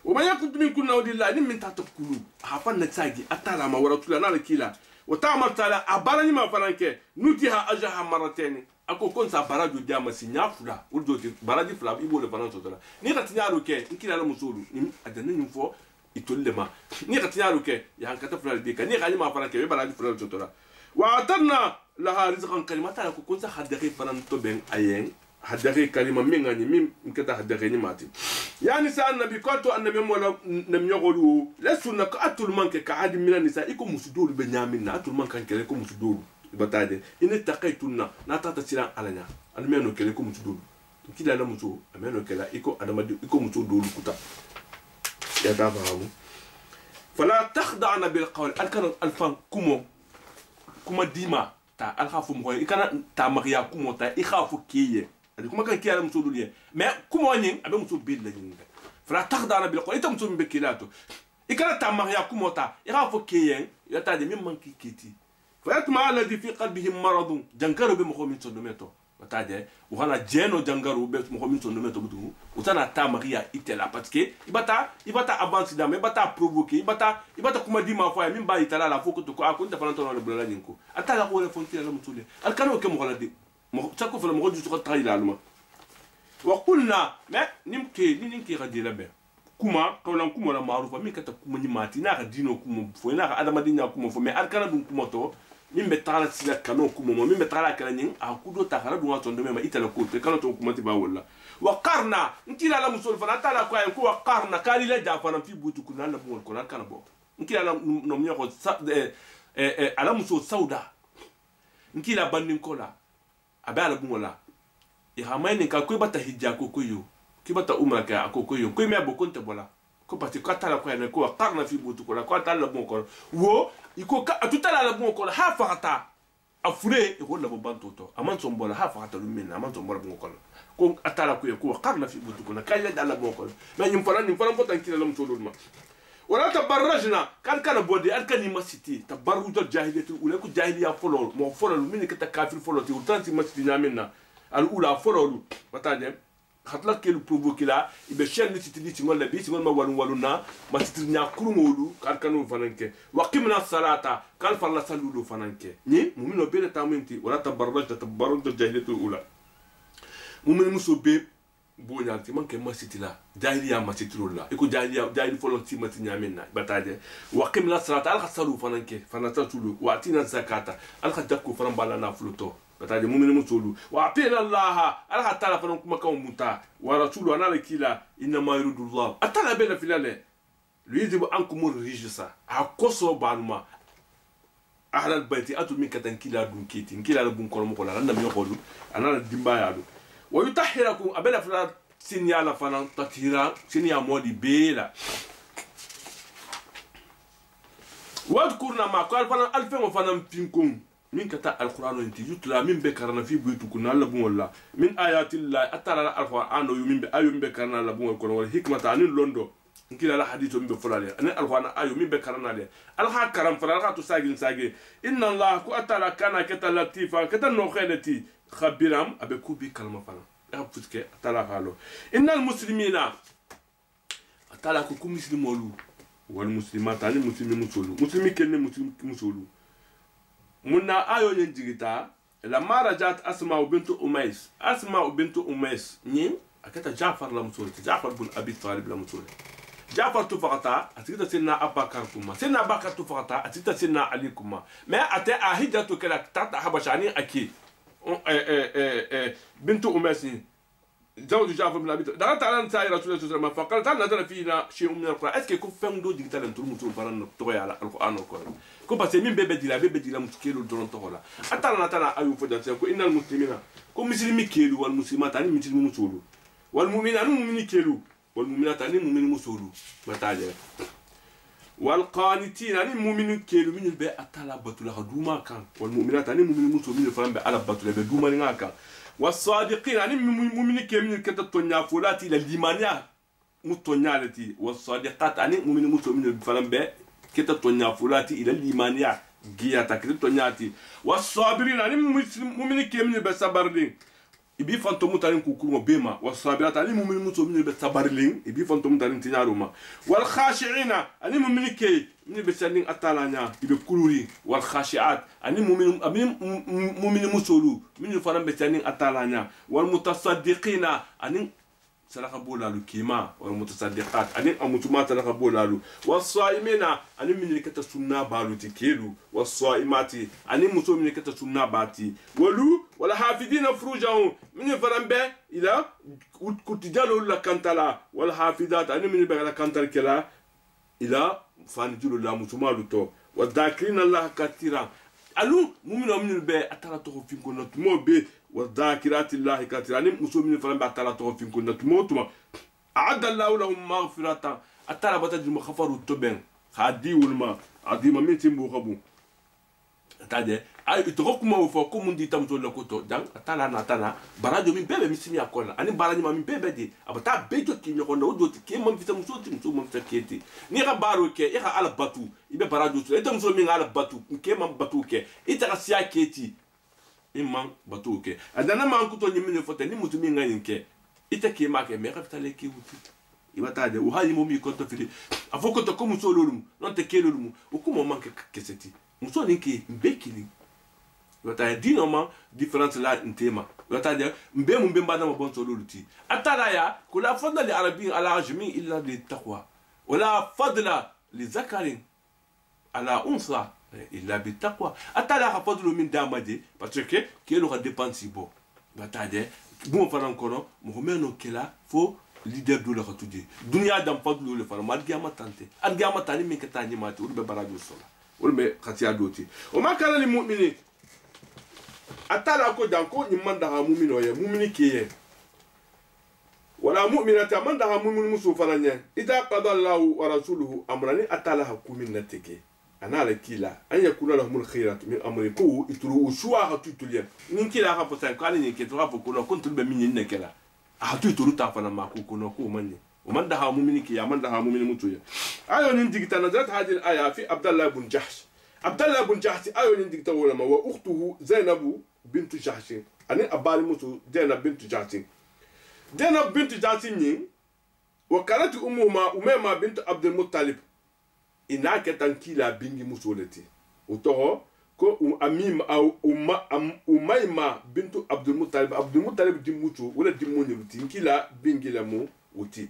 o ma yakut min kunna wadilla ni min tata kulu hafa na tsagi atala ma waratula na kila wa ta'mal tala abarani ma falanke nutiha ajaha maratayn ako kon sa baraju diama sinya fula urdo ti baraji fula ibo le fanan sotola ni ratinyaro ke nkila la musulu ni adana ni fo itollema ni ratinyaro ke ya hankata fula de ka ni gani ma falanke be baraji fula sotola wa atarna laha rizqan kalimata ko kon sa hadari fanan to ben ayen hadari kalima mingani mim nkata hadari ni mati yani sa annabi ko to annabi mo la nam yogolu la sunna ka atul manke ka hadi min nisa iko musudulu be nyamina atul manke kele ko musudulu bataade ine taqaytunna na tata siran alanya almeno kele ko musudulu kila la muso ameno kala iko adamadi iko muso dulu kuta ya tafahamu fala takhda'na bil qawl alkan alfan kuma dima ta alkhafu mo ikana ta mariya kumo ta ikhafu kiye adi kuma kan kiya muso dulu ye mais kumo nyin abe muso bil la nyin fala takhda'na bil qawl ita muso be kilato ikana ta mariya kumo ta ikhafu kiye ya ta de mim manki kiti فيطمع الذي في قلبه مرض جنكرو بمخومين سندوميتو بتاجي وهنا جينو جنكرو بمخومين سندوميتو بدو وتنا تامريا إتلا باسكي يبتا افانسي دام يبتا بروفوكي يبتا كوما دي ما فاي من با يتلا لا فوكو تو اكو انت فلانتو ولا بلا نينكو اتا لا ولا فونتي لا متولي الكانو كم غلدي تاكو فلا مغدو سو تاي لا لما وقلنا ما نمكي غدي لبه كوما قولا كوما معروفه مين كتا كوما نيماتي نا دينو كوما فو نا ادم دينا كوما فو مي الكانو دون كوما تو min be tala sila kano kuma min be tala kala nyin a kudo ta hara dunga tondo mema itala ko te kala to kuma ti ba wala wa qarna nkila la musul fana tala ko en ko wa qarna kali la ja fana fi butu kuna na bon ko kana bo nkila la no mi ko ala musul sauda nkila bandin kola abala bungola e hamaini ka ko bata hijja ko yo ki bata umra ka ko yo ko me bo konte bola ko pati ko tala ko en ko wa qarna fi butu ko la ko tala bon ko wo iko ka tutala la bon ko la ha farata afure e ko la bo bantoto aman sombola ha farata lu min aman sombola bon ko atala ko ko qarna fi butu ko na kala dala bon ko mais nyum fana potan kila lam to ma wala tabarrajna kan bodi alkani masiti tabarrujal jahiliyatu ula ko jahiliya folo mo folo min ka ta kafir folo ti utanti masiti nyamina al ula folo bataje khatla kelu provoquer la ibe chen ni titidi ci ngol la bi ci ngol ma waluna ma titidi nya kurumolu kan kanu fananke waqimna salata kan falla salulu fananke ni mumino be ta menti wala tabarruj jahiliyatu ula mumin muso be bo nyanti manke masiti la jahiliya masiti la iko jahili folo ti mati nyamina bataje waqimna salata al khasalu fananke fanata tulu wa atina zakata al khadakku faran balana fluto bataje mumin musulu wa atina allah ala ta'ala fa kuma kan muta wa rasulu ana kila inna ma yuridu allah atala bela filale yuzibu ankum rijsa akoso banuma ahla albayti atu min katan kila dun kiti kila bun ko mo ko la ndam yokolu ana dimba yadu wa yutahhirakum abela fila sinyala fana tatira sinya modi bela wadkurna ma ko alfana alfen fana pinkon min kata alquran inti yutla min be karana fi buytu kunna alla bun walla min ayati llahi atara alquran yu min be ayu min be karana alla bun ko wal hikmata anin londo nkila la hadithu min be fulale anin alquran ayu min be karana le alha karam fara alha to sagin sage inna allah ku atala kana kata latifa kata no khaylati khabiram abe kubi kalma fana ya fuske atala halo innal muslimina atala ku muslimolu wal muslimat ani muslimi musulu muslimi kenne muslimi musulu munna ayo yen jigita la marajat asma bint umais ni akata jafar la musulti jafar bin abi talib la musulti jafar tu faqata atika sinna abakar kuma sinna abakar tu faqata atika sinna ali kuma ma ata ahidatu kala tata habashani aki bint umais زوج جعفر بن ابي طالب دخلت على نساء رسول الله صلى الله عليه وسلم فقالت هل نزل فينا شيء من القران اسكي كو فهم دو ديجيتال انتو متو فران توي على القران وكون كو باسي مين بيبي دي لا مشكيلو دون تولا اتانا ايو فدا كو ان المسلمين كو مسلمي كيلو والمسلمات اني مسلمي مسولو والمؤمنين اني مؤمنين كيلو والمؤمنات اني مؤمنين مسولو بتاجه والقانتين اني مؤمنين كيلو من البي اتالا بتولا دوما كان والمؤمنات اني مؤمنين مسولو من فران بي على بتولا بي دوما نغاكا والصادقين يعني مؤمن كمن كتطنيا فولاتي للإيمانيا متطنيالتي والصادقات يعني مؤمن مسلمين فلان به كتطنيا فولاتي إلى الإيمانيا جياتا كتطنياتي والصابرين يعني مؤمن كمن بصبرين ibi fantomu tarin kukuru bema wasabirata ali mu'min mu'min be tabarlin ibi fantomu tarin tinyaruma wal khashi'ina ali mu'min ke ni be sanding atalanya ibe kuluri wal khashi'at ali mu'min musulu min faram be sanding atalanya wal mutasaddiqina ani salaka bolalu kima wal mutasaddiqat ani amutuma salaka bolalu was saimina ani min kata sunna baluti kelu was saimati ani muso min kata sunna bati walu wala hafidina furujahum min farambe ila kutijalu la kantala wal hafidat ani min be la kantal kala ila fanjulu la mutuma luto wadhakirina allah katira alu mu'minu min be atala to fi kono mo be وذاكرات الله كثيرا مسلمين فلان بعتلا توفين كنا تموتوا أعد الله لهم مغفرة أتلا بتجد مخفر التبين خادي والما عظيم من تيمو خبو تاجي أي تروكما وفوكم من دي تمتو لكوتو دان أتلا ناتنا برادو من بيبي مسمي أكونا أنا برادو ما من بيبي دي أبتا بيجو كي نكون ودو كي من في تمسوتي من فكيتي نيغا بارو كي إيغا على باتو إبي برادو سو إنت مسلمين على باتو كي من باتو كي إنت رسيا كيتي imman batu ke adana man kuto nyimine fote ni mutumi ngani ke itake make me kapitale ke wuti ibata de uhali mo mi konto fili afoko to ko muso lolum non te ke lolum o ko mo manke keseti muso ni ke mbekili ibata dino ma difference la ntema ibata de mbe mu mbe mbana mo bonso loluti atala ya kula fadla li arabi ala ajmi illa li taqwa wala fadla li zakarin ala unsa illa bi taqwa atala fadlu min damade parce que kelo ka dépense bo batade bon faran kono mo meno kela fo leader do la katuje dunya dam fadlu le fara madgi amatante adgi amatani min katani mate ulbe baraju sola ulbe khatiya doti o ma kana li mu'mini atala ko danko ni manda ha mu'mino ye mu'mini kiye wala mu'minata manda ha mu'min musu faranya ida qada Allahu wa rasuluhu amrani atala hakumin natike ana la kila an yakuna lahumul khairat min amriku itru ushwa hatutulia nin kila ha potan kwani ni ke tra pokono kontul be minni nekela hatutu ta fana maku kono ko manni o man da ha mu'mini ki ya man da ha mu'mini mutuya ayo nin digita nazat hadhihi al-aya fi Abdullah ibn Jahsh ayo nin digita wala ma wa ukhtuhu Zainab bint Jahsh ani abali mutu Zainab bint Jahsh ni wa kanat ummuha Umayma bint Abdul Muttalib ina ketan kila bingi musoleti utoho ko Umayma bintu Abdul Muttalib dimutu wala dimoni luti kila bingi la mu uti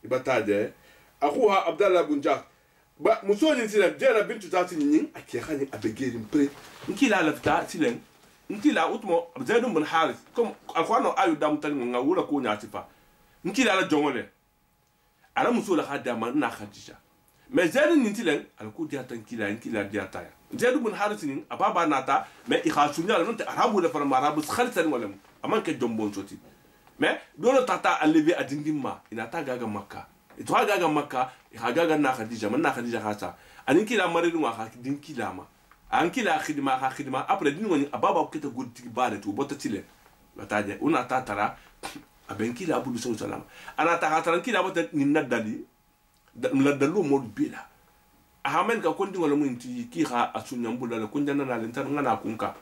ibataje akhuha Abdullah ibn Jahsh ba musoni silen jera bintu tati nyin akehani abegeri mpre nkila lafta silen nkila utmo Zaid ibn Harith comme alkhwana ayu dam tan nga wala ko nyatifa nkila la jongole ala musola khadama na Khadija mais Zaid nintilen alku diata nkila diata ya Zaid ibn Harith nin ababa nata mais ikhasunya non te arabu le farma arabu khalsan wala aman ke jombon soti mais dole tata enlever adindimma inata gaga Makka to ga makka ga na khadija man na khadija khasa anin kila mare dum ha din kila ma an kila khidma après din woni ababa kete gudti bare to bota tile bataje una ta tara aben kila abu sallam ana ta hatran kila bota ni nadali la dalu mo bila ahamen ka kondi wala mun ti ki ha asunya mbula la kunja na le tan ngana kunka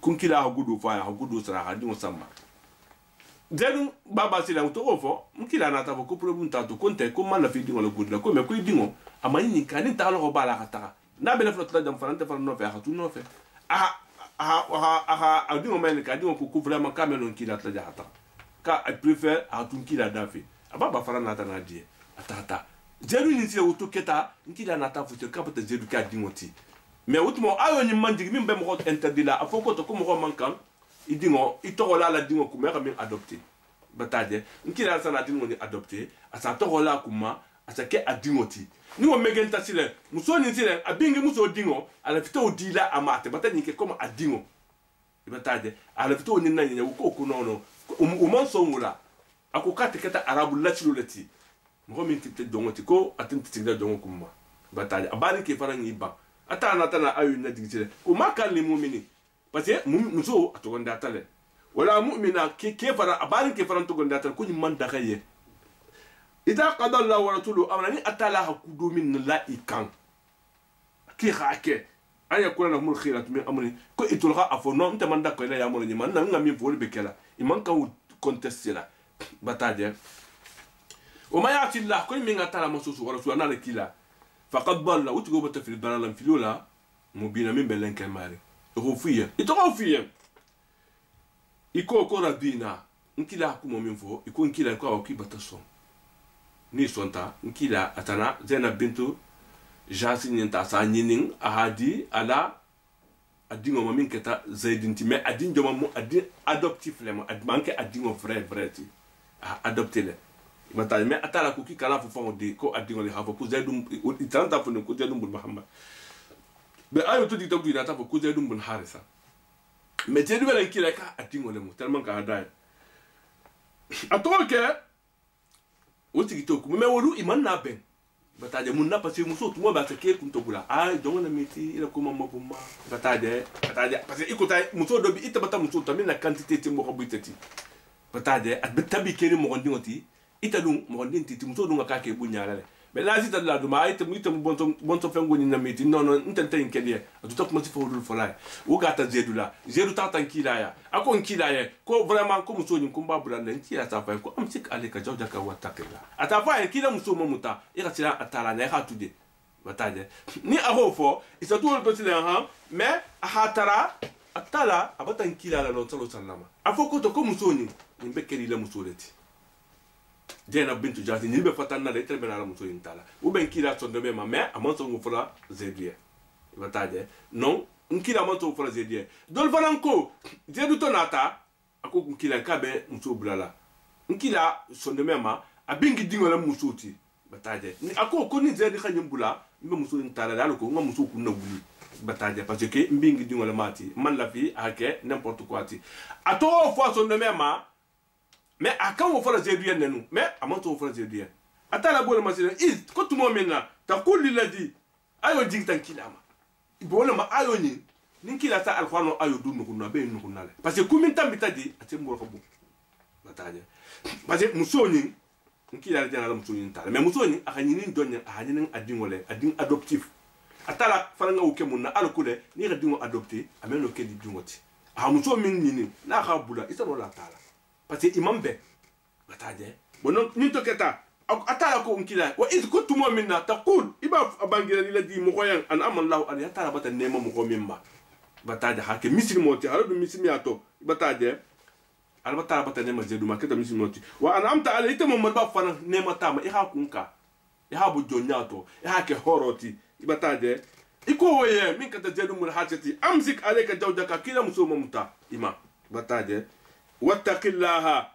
kun kila ha gudu fa ha gudu sara ha din samba denu baba sila to ofo mkila na ta ko problem ta to konte ko man la fi din wala gudu la ko me ko dingo amani ni kan ta lo bala ka ta na bele flot la jam farante far no fe ha tu no fe dingo men ka dingo ko vraiment kamelon kila ta jata ka I prefer a tun kila dafi ababa fara na ta na die atata jeru ni sile wuto keta nkila na ta fute kapata jeru ka dingoti mais wutmo ayo ni mandigi min be mo interdila afoko to ko mo mankan idingo itogola la dingo kuma ka min adopter bataje nkila sana dingo ni adopter asa togola kuma asa ke adingoti ni wo megenta sile muso ni sile abingi muso dingo ala fito odila amate batani ke comme adingo bataje ala fito ni nanya ko ko nono umon songula akukate keta arabu lati mo min tite dongoti ko atin tite dongo kuma bataje abani ke faran yiba ata na tana ayu na digitile ko makal ni mu'mini parce que muso atogonda tale wala mu'mina ke fara abani ke faran togonda tale ko ni man dakaye ida qada Allah wa rasuluhu amrani atala hakudu min la ikan ki khake aya kula na mul khirat min amri ko itulqa afono nta man dakko ila ya mo ni man na ngami fo be kala iman ka contester la bataje o ma yati Allah ko min atala masusu wa rasuluhu na kila faqad dalla utgo bata fi dalalan filula mubina min belen kamari rufiya itofiya iko ko rabina nkila kuma min fo iko nkila ko o ki bata so ni sonta nkila atana Zainab bintu Jasi nyenta sa nyinin ahadi ala adingo mamin keta Zaidinti mais adin joma mo adin adoptif le mo manke adingo vrai ti adopté le mata mais atala ko ki kala fo fon de ko adingo le hafo ko Zaidum itanta fo ko Zaidum bin Muhammad be ayo to di tabdu ina ta fo ko Zaidum bin Harisa mais te duwela nkila ka adingo le mo tellement ka adai atolke woti to ko mais wolu iman na ben bataje mun na parce que muso to mo ba ke kun to bula ay jonga na miti ila ko mamma bumma bataje parce que ikota muso do bi itabata muso to min na quantité ti mo ko bitati bataje at bitabi keri mo ngoti ita dum mo ngoti ti muso dum ka ke bunyala le mais la sita la dum ay tam bonto fengo ni na miti non intenta inkedi atu to ko si fo dul folay o gata zedula zedu tatan kilaya akon kilaya ko vraiment ko muso ni ko ba bula na kila ta fa ko am sik ale ka jawja ka watakila ata fa kila muso mo muta ira tira atala na ha tude bataje ni aho fo isa to to tile ha mais hatara atala abatan kila la no sallama afoko to ko muso ni mbekeri la muso leti Zainab bintu Jasi ni be fatana le trebe na la muso intala u ben kila son de mema mais amonso ngufula zedie bataje non nkila amonso ngufula zedie dol vananko zedu to nata ako nkila kabe muso bulala nkila son de mema abingi dingo la muso ti bataje ni ako ko ni zedi khanyum bula mbe muso intala la ko ngam muso kunna buli bataje parce que mbingi dingo la mati man la fi ake n'importe quoi ti ato fois son de mema mais akan wo fala zedu yen nenu mais amanto wo fala zedu yen atala bol masina is ko tumo minna taqul lilladhi ayo jingtan kilama bol ma ayo ni kila ta alquran ayo dunu kunna be nu kunna le parce que kumin tambita di atembo ko bu bataje parce que musoni kila jana la musoni tala mais musoni akani ni donya akani adin wala adin adoptif atala fala nga uke munna alkule ni radingo adopté ameno ke di dungoti muso min ni na khabula isa wala tala parce que imam be bataje bonon ni to keta atala ko nkila wa iz kuntum minna taqul iba abangira ni ladi mo koyan an amallahu an yatala bata nema mo ko mimma bataje hake mislimoti haradu mismiato bataje al batala bata nema zedu maketa mislimoti wa an amta alayta mo ba fana nema tama iha kunka iha bu jonyato iha ke horoti bataje iko woye min kata zedu mul hajati amsik alayka jawdaka kila musoma muta ima bataje wattaqillaha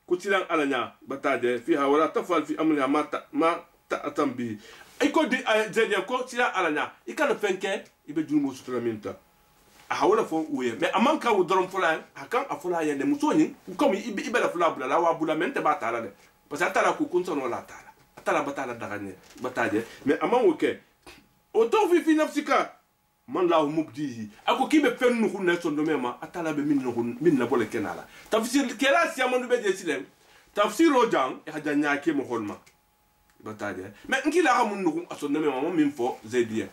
kutilan alanya bataje fiha wala tafal fi amriha ma ta'tam bi iko di zedian ko tila alanya ikana fenke ibe junumo sutra minta ahawala fo uye mais amanka wo dorom fola akan afola yende musoni comme ibe la fola bula la wa bula mente ba tala de parce que tala ko kunso no la tala atala batala dagane bataje mais aman woke o to fi nafsika man la mubdihi ako kibe fennu ko ne sondo mema atala be min na bole kenala tafsir kela si amanu be je silem tafsir o jang e haja nyaake mo holma bataje mais ngila hamun no sondo mema mo min fo zediya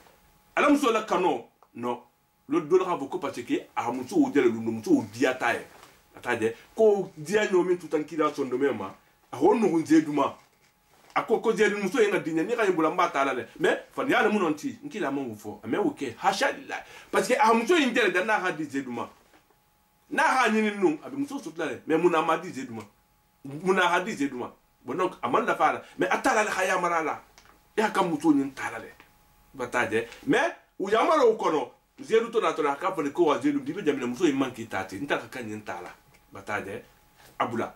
alam so la kano no lo do la ko parce que amuso o jele lu muso dia taye bataje ko dia no min tutan kila sondo mema a honno hun zeduma akoko zedu muso yenga dinya ni ka yibula mbata la le mais fan ya mu non ti nkila mo fo mais woke hasha lillah parce que amuso indele da na ha di zeduma na ha nyini nu abi muso sutla le mais muna ma di zeduma muna ha di zeduma bon donc amanda fala mais atala le khaya marala ya kam muso nyin tala le bataje mais u yamaro ukono zedu to na to na ka fa ko wa zedu dibe jamina muso yimanki tati ntaka kanyin tala bataje abula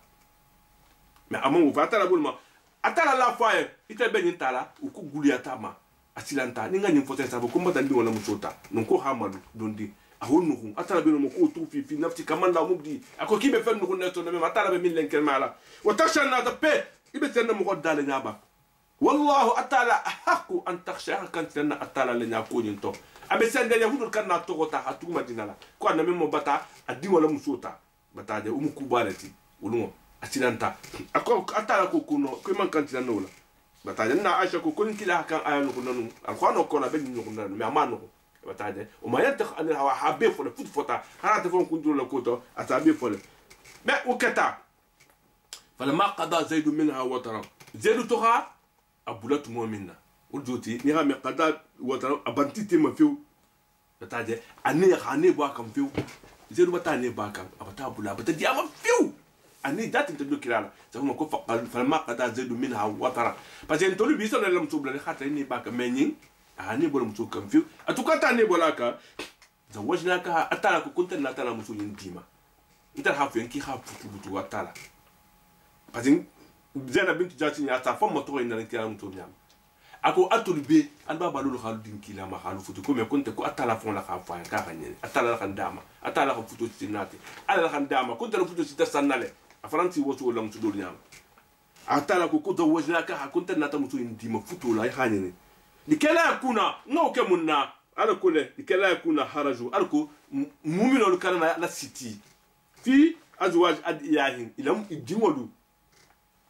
mais amon va tala bulma atala la faye ite be nyin tala u ku guliya tama asilanta ni ngani fote sabo ko mbata ndi wala musota non ko hamadu dondi ahonu hu atala be no ko tu fi nafti kamanda mubdi ako kibe fen no neto no atala be min len kelmala wa tashana da pe ibe tan mo dale nyaba wallahu atala ahqu an takhsha kan tan atala le nya ko nyin to abe sen de yahudu kan na to ta atuma dinala ko na memo bata adi wala musota bata de umu kubalati wulumo asilanta ako atala ko kuno ko man kan tan no la bata na aisha ko kun kila kan ayanu ko nonu alquran ko na be nyu ko nonu me amano bataje o ma yantakh an hawa habbe fo le fut fota hala te fon kundu la koto atabe fo le me ukata فلما قضى زيد منها وطرا زيد تخا ابولت مؤمنا ودوتي نيغا مي قضى وطرا ابانتي تيما فيو بتاجي اني خاني با كم فيو زيد بتاني با كم ابتا بولا بتدي اما فيو اني دات انت دو كلالا زعما كو فلما قضى زيد منها وطرا بس انت لو بيسون لم توبلا خاطر ني با كم مينين اني بولا متو كم فيو اتوكا تاني بولا كا زوجناك اتالا كنت ناتالا مسو ينديما انت حافين كي حافو بتو اتالا parce que zena bintu jati ni ata fam moto ina nti ala muto nyam ako atul be alba balul khalu din kila ma khalu futu ko me konte ko atala fon la kha fa ka khanye atala khan dama atala kha futu tinati ala khan dama konte la futu sita sanale afaranti woto la muto do nyam atala ko do wajna ka konte nata muto indi ma futu la khanye ni kala kuna no ke munna ala ko le kala kuna haraju alko mu'minu kana la siti fi azwaj adiyahin ilam idimolu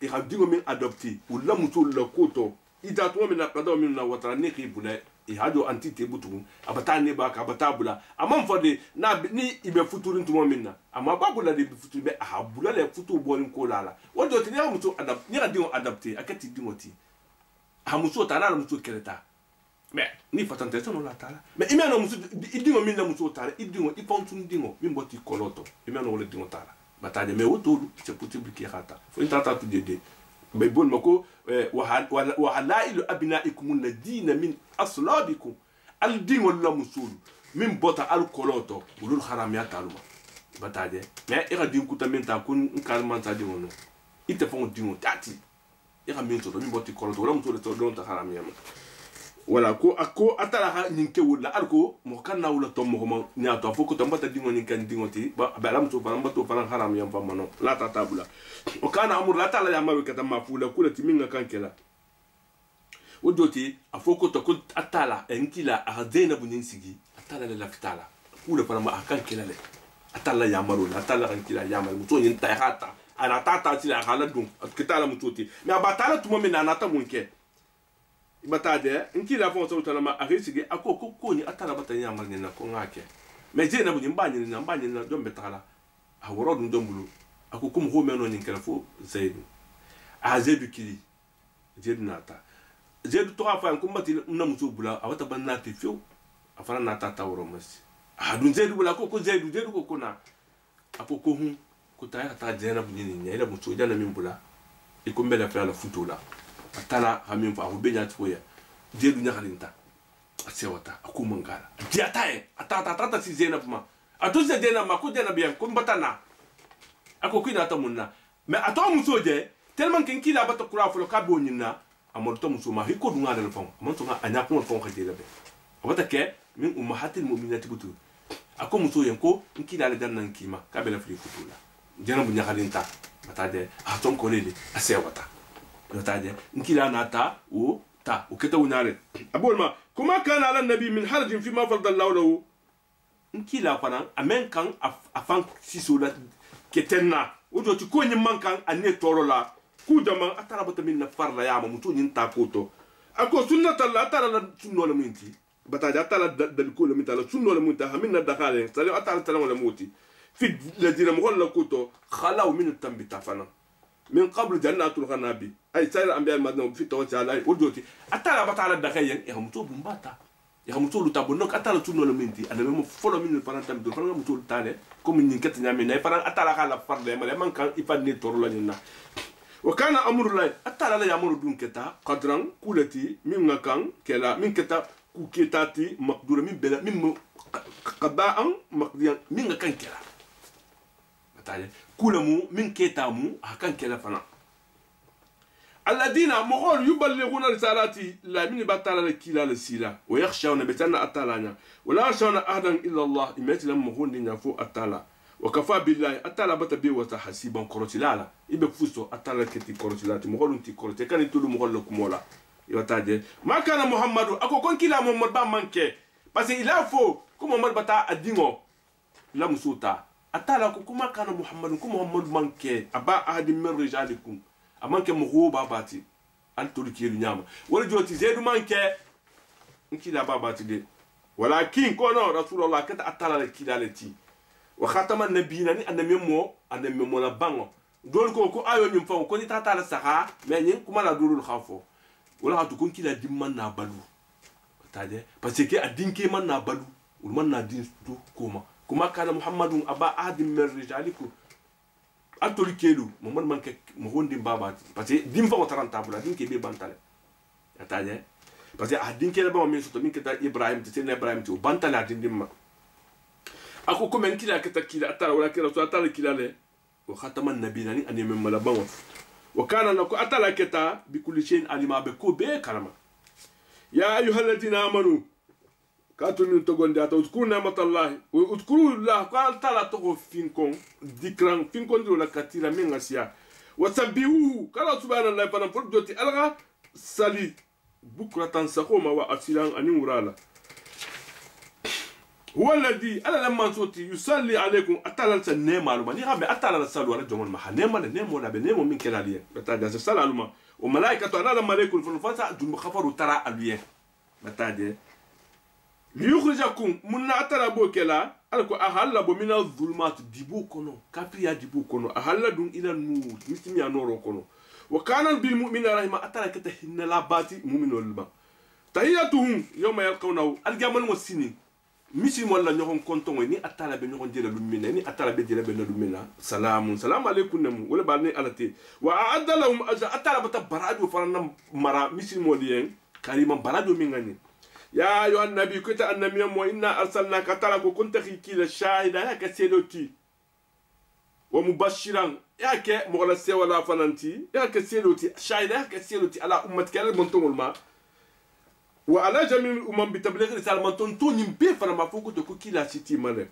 ira dingo min adopté ou la muto la koto ida to min qada min na watra ne ki bula e hado antite butu abata ne ba ka abata bula amam fode na ni ibe futurin to min na ama ba bula de futu be a bula le futu bolin ko lala wodo te ne muto adapt ni radio adapté akati dingoti ha muto tala muto keleta mais ni fatante so no la tala mais imeno muto idingo min na muto tala idingo ipontun dingo min boti koloto imeno le dingo tala bataille mais autour c'est possible qu'il rata faut une tata tout dédé mais bon mako wa halailu abnaikum alladina min aslabikum al dingo la musul min bota al koloto ulul haram ya taluma bataille mais ira din kutamenta kun kalman ta dingo no ite fon dingo tati ira min to min boti koloto wala musul to don ta haram ya wala ko ako atala ha ninke wala alko mo kanna wala to mo nya to foko to mbata dingo ninkan dingo ti ba alam to fana mbato fana haram yam fa mano la ta tabula o kana amur la tala ya mawe kata mafula kula ti minga kankela wodoti afoko to ko atala enkila a zena bunin sigi atala la fitala kula fana ma kankela le atala ya maru la atala kankila ya maru to yin ta hata ana tata ti la hala dum kitala mutoti me abatala to mo mina na ta munke batade nki la fon so tala ma arisige akoko ko ni atala batanya marni na ko ngake mais je na bu mbanye na dombe tala a woro dum dombulu akoko mo meno ni kala fo zaidu a zaidu kili zaidu nata zaidu to afa ko mbati na muso bula awata banna te fio afana nata ta woro mas a dun zaidu bula ko zaidu ko na akoko hu ko ta ta jena bu ni nya ila muso jana min bula e ko mbela fa la futola atala hamin fa ho benya tfoya jedu nyakalinta asewata akumangala diatae atata si zena puma atuze dena makudena bien kumbatana akokwina atamunna mais ato musoje tellement ken kila bata kura folo kabonyina amorto musoma hiko dunga le fon amonto nga anya ko fon khadira be abata ke min ummahatil mu'minati butu ako musoyen ko nkila le dannan kima kabela fri futula jena bu nyakalinta batade aton kolele asewata yotaje nkila na ta o ta o keta wunare abolma kuma kana ala nabi min harajin fi ma fardallahu lahu nkila fana amen kan afan sisola ketenna o joti ko nyi mankan ane torola ku jama atara bata min na farla ya ma mutu nyin ta koto ako sunnatalla atara la sunno la minti bataja atara dal ko la minta la sunno la minta haminna dakhale sale atara tala la muti في الذين مغلى كوتو خلاو من التنبي تفنا من قبل جنات الغنابي اي سائر الانبياء المدنون في توتي على ودوتي اتلا بتاع الدخيل يا متو بمباتا يا متو لتابونك اتلا تونو لمنتي انا مم فولو من الفرنتام دو فنا متو تالي كوم ني كت نيامي ناي فران اتلا خلا فرد ما من كان يفني تورو لنا وكان امر الله اتلا لا يامر دون كتا قدران كولتي من كان كلا من كتا كوكيتاتي مقدور من بلا من قضاء مقديا من كان كلا كلمو من كتامو هكان كلا فنا الذين مغول يبلغون رسالاتي لا من بطل الكلا للسيلا ويخشون بتنا أتالانا ولا يخشون أحدا إلا الله إمات لهم مغول لنفو أتالا وكفى بالله أتالا بتبي وتحسيبا كروتلالا يبفوسو أتالا كتي كروتلاتي مغول انتي كروتي كان يتولو مغول لكمولا يوتاجي ما كان محمد أكو كون كلا محمد با منكي بس إلا فو كو محمد بتا أدينو لا مسوتا atala ko kuma kana muhammad ko muhammad manke aba ahadi min rijalikum amanke mo babati an tolki nyama wala joti zedu manke nkila babati de walakin ko no rasulullah kata atala kilalati wa khatama nabiyina ni annabi mo la bango dol ko ayo nyum fa ko ni tata la saha mais nyin kuma la dulul khafo wala hatu kun kila dimman na balu tade parce que adinke man na balu ul man na din to koma kuma kana muhammadun aba adim min rijalikum atoli kelu mo man ke mo hondi babati parce que dim fa ko 30 tabula din ke be bantale ataje parce que adin ke ba min soto min ke ta ibrahim te ne ibrahim te bantale adin dimma ako ko men kila ke ta kila atala wala kila so atala kila le wa khataman nabiyina ni ani min mala bawo wa kana lako atala ke ta bi kulli shay'in alima be ko be kalama ya ayyuhalladhina amanu كاتو من تقول ده تذكروا نعمة الله واذكروا الله قال تعالى تقول فينكم ذكرا فينكم دي ولا كثيرا من أشياء وسبحوه قال سبحان الله فنفرد جوتي ألغا سالي بكرة سخوما وأسيلان أني ورالا هو الذي أنا لما صوتي يصلي عليكم أتلا سنيم علوما ني غامي أتلا سالوا على جمال ما نيم ولا بنيم من كلاليه بتاجا سال علوما وملائكة أنا لما عليكم فنفسا جم خفروا ترى عليه بتاجا ليخرجكم من أتلا بوكلا ألكو أهلا بمن الظلمات ديبو كونو كافيا ديبو كونو أهلا دون إلى النور مستمي نورو كونو وكان بالمؤمن رحمة أتلا كتهن لا باتي مؤمن والما تحياتهم يوم يلقونه الجمال والسنين مسلم ولا نيون كونتون ني أتلا بنيون ديلا لومينا ني أتلا بديلا بنا لومينا سلام عليكم نمو ولا بالني ألتي وأعد لهم أجر أتلا بتبرادو فرنا مرا مسلم وليين كريما برادو مينغاني يا أيها النبي كنت النبي وإنا أرسلناك تلك كنت خيكيل شاهدا يا كسيلوتي ومبشرا يا ك مغلسي ولا فننتي يا كسيلوتي شاهدا يا كسيلوتي على أمتك المنتم الماء وعلى جميع الأمم بتبليغ رسالة منتم توني بيفنا ما فوق تكوكيلا سيتي مالك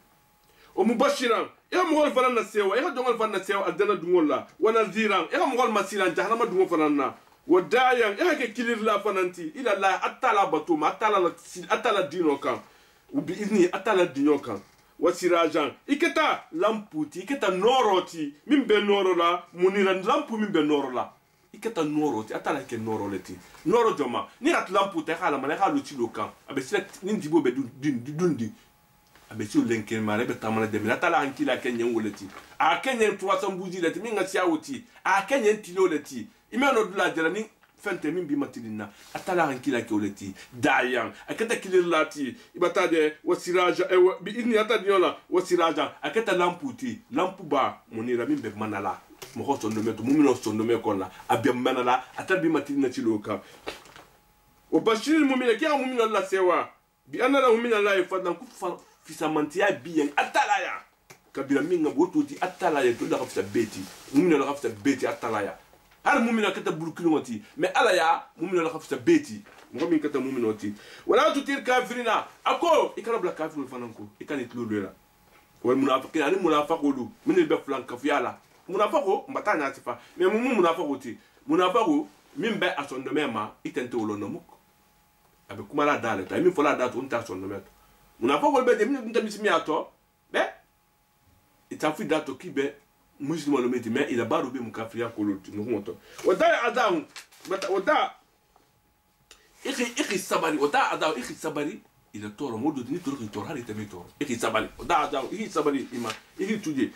ومبشرا يا مغل فنان سيوا يا دونغ فنان سيوا أدنى دونغلا ونذيرا يا مغل مسيرا جهنم دونغ فنانا ودايا يا كيلر لا فنانتي الى الله اتلا بتوما اتلا دينو كان وباذنه اتلا دينو كان وسراجان إكتا لامبوتي إكتا نوروتي من بنورو لا منيران لامبو من بنورو لا إكتا نوروتي أتلا كي نورولتي نورو جما نيرات لامبوتي خالا ما نخالو تشيلو كان أبسلك ننديبو بدون دين أبسيو لينكين ماري بتامنا دمي أتلا أنكي لا كن ينولتي أكن ينتواسن بوزي لتي من غسياوتي أكن ينتيلو لتي إمانو دولا جراني fente min bi matilina atala hankila ke oleti dayan akata kililati ibatade wasiraja bi idni atadiola wasiraja akata lamputi lampu ba monira min be manala mo hoto no meto mumino sondo me kola abem manala atabi matilina tiloka wa bashir mu'mina kiya mu'mina la sewa bi anna lahu min allahi fadlan kufa fi samantiya biyan atala ya kabira minga bototi atala ya to da khafta beti mu'mina la khafta beti atala ya har mumina kata burkinoti mais ala ya mumina la khafta beti mo min kata muminoti wala tutir kafirina ako ikarabla kafirul fananko ikanit lulula wal munafiqin ani munafiqulu min be flan kafiyala munafaqo mbatanya atifa mais munafiqoti munafaqo min be a sondome ma itente wolo no muk abe kuma la dale ta min fola datu unta sondome to muna fa wolbe de min unta misimi ato be ita fu dato kibe muslimo lo meti mais il a baru be mukafria koluti no hoto wada adahu wada ikhi sabari wada adahu ikhi sabari ila toro modo ni toro ki toro hali tami toro ikhi sabari wada adahu ikhi sabari ima ikhi tuje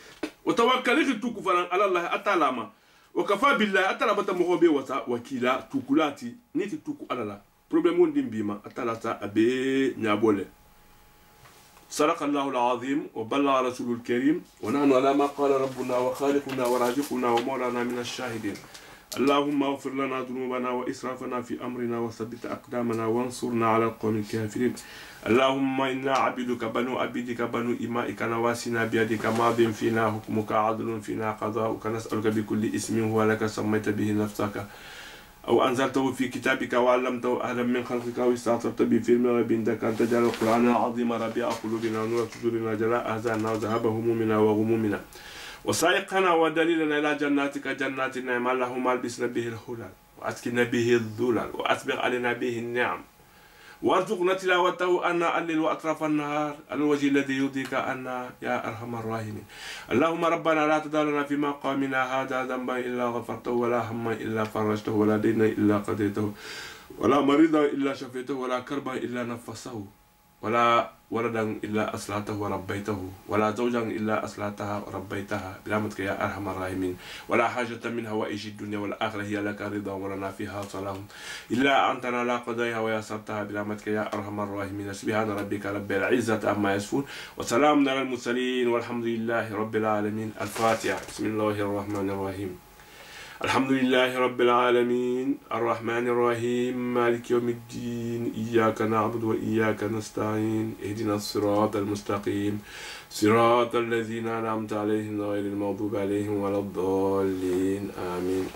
watawakkal ikhi tuku faran ala allah atalama wakafa billahi atala bata mohobe wata wakila tukulati niti tuku alala problème on dimbima atala ta abe nyabole صدق الله العظيم وبلغ رسول الكريم ونحن على ما قال ربنا وخالقنا ورازقنا ومولانا من الشاهدين اللهم اغفر لنا ذنوبنا وإسرافنا في أمرنا وثبت أقدامنا وانصرنا على القوم الكافرين اللهم إنا عبيدك بنو عبيدك بنو إمائك نواسنا بيدك ماض فينا حكمك عدل فينا قضاؤك نسألك بكل اسم هو لك سميت به نفسك أو أنزلته في كتابك وعلمته أهلا من خلقك واستعصرت به في المغرب عندك أن تجعل القرآن العظيم ربيع قلوبنا ونور صدورنا جلاء أحزاننا وذهب همومنا وغمومنا وسائقنا ودليلنا إلى جناتك جنات النعيم اللهم ألبسنا به الهلال وأسكننا به الذلل وأسبغ علينا به النعم وارزقنا تلاوته أنا الليل وأطراف النهار الوجه الذي يرضيك أنا يا أرحم الراحمين اللهم ربنا لا تدع لنا في مقامنا هذا ذنبا إلا غفرته ولا هما إلا فرجته ولا دينا إلا قضيته ولا مريضا إلا شفيته ولا كربا إلا نفسه ولا ولدا إلا أصلحته وربيته ولا زوجا إلا أصلحتها وربيتها برحمتك يا أرحم الراحمين ولا حاجة من هوائج الدنيا والآخرة هي لك رضا ولنا فيها صلاح إلا أنتنا لا قضيها ويسرتها برحمتك يا أرحم الراحمين سبحان ربك رب العزة عما يصفون وسلام على المرسلين والحمد لله رب العالمين. الفاتحة. بسم الله الرحمن الرحيم. الحمد لله رب العالمين الرحمن الرحيم مالك يوم الدين إياك نعبد وإياك نستعين اهدنا الصراط المستقيم صراط الذين أنعمت عليهم غير المغضوب عليهم ولا الضالين آمين.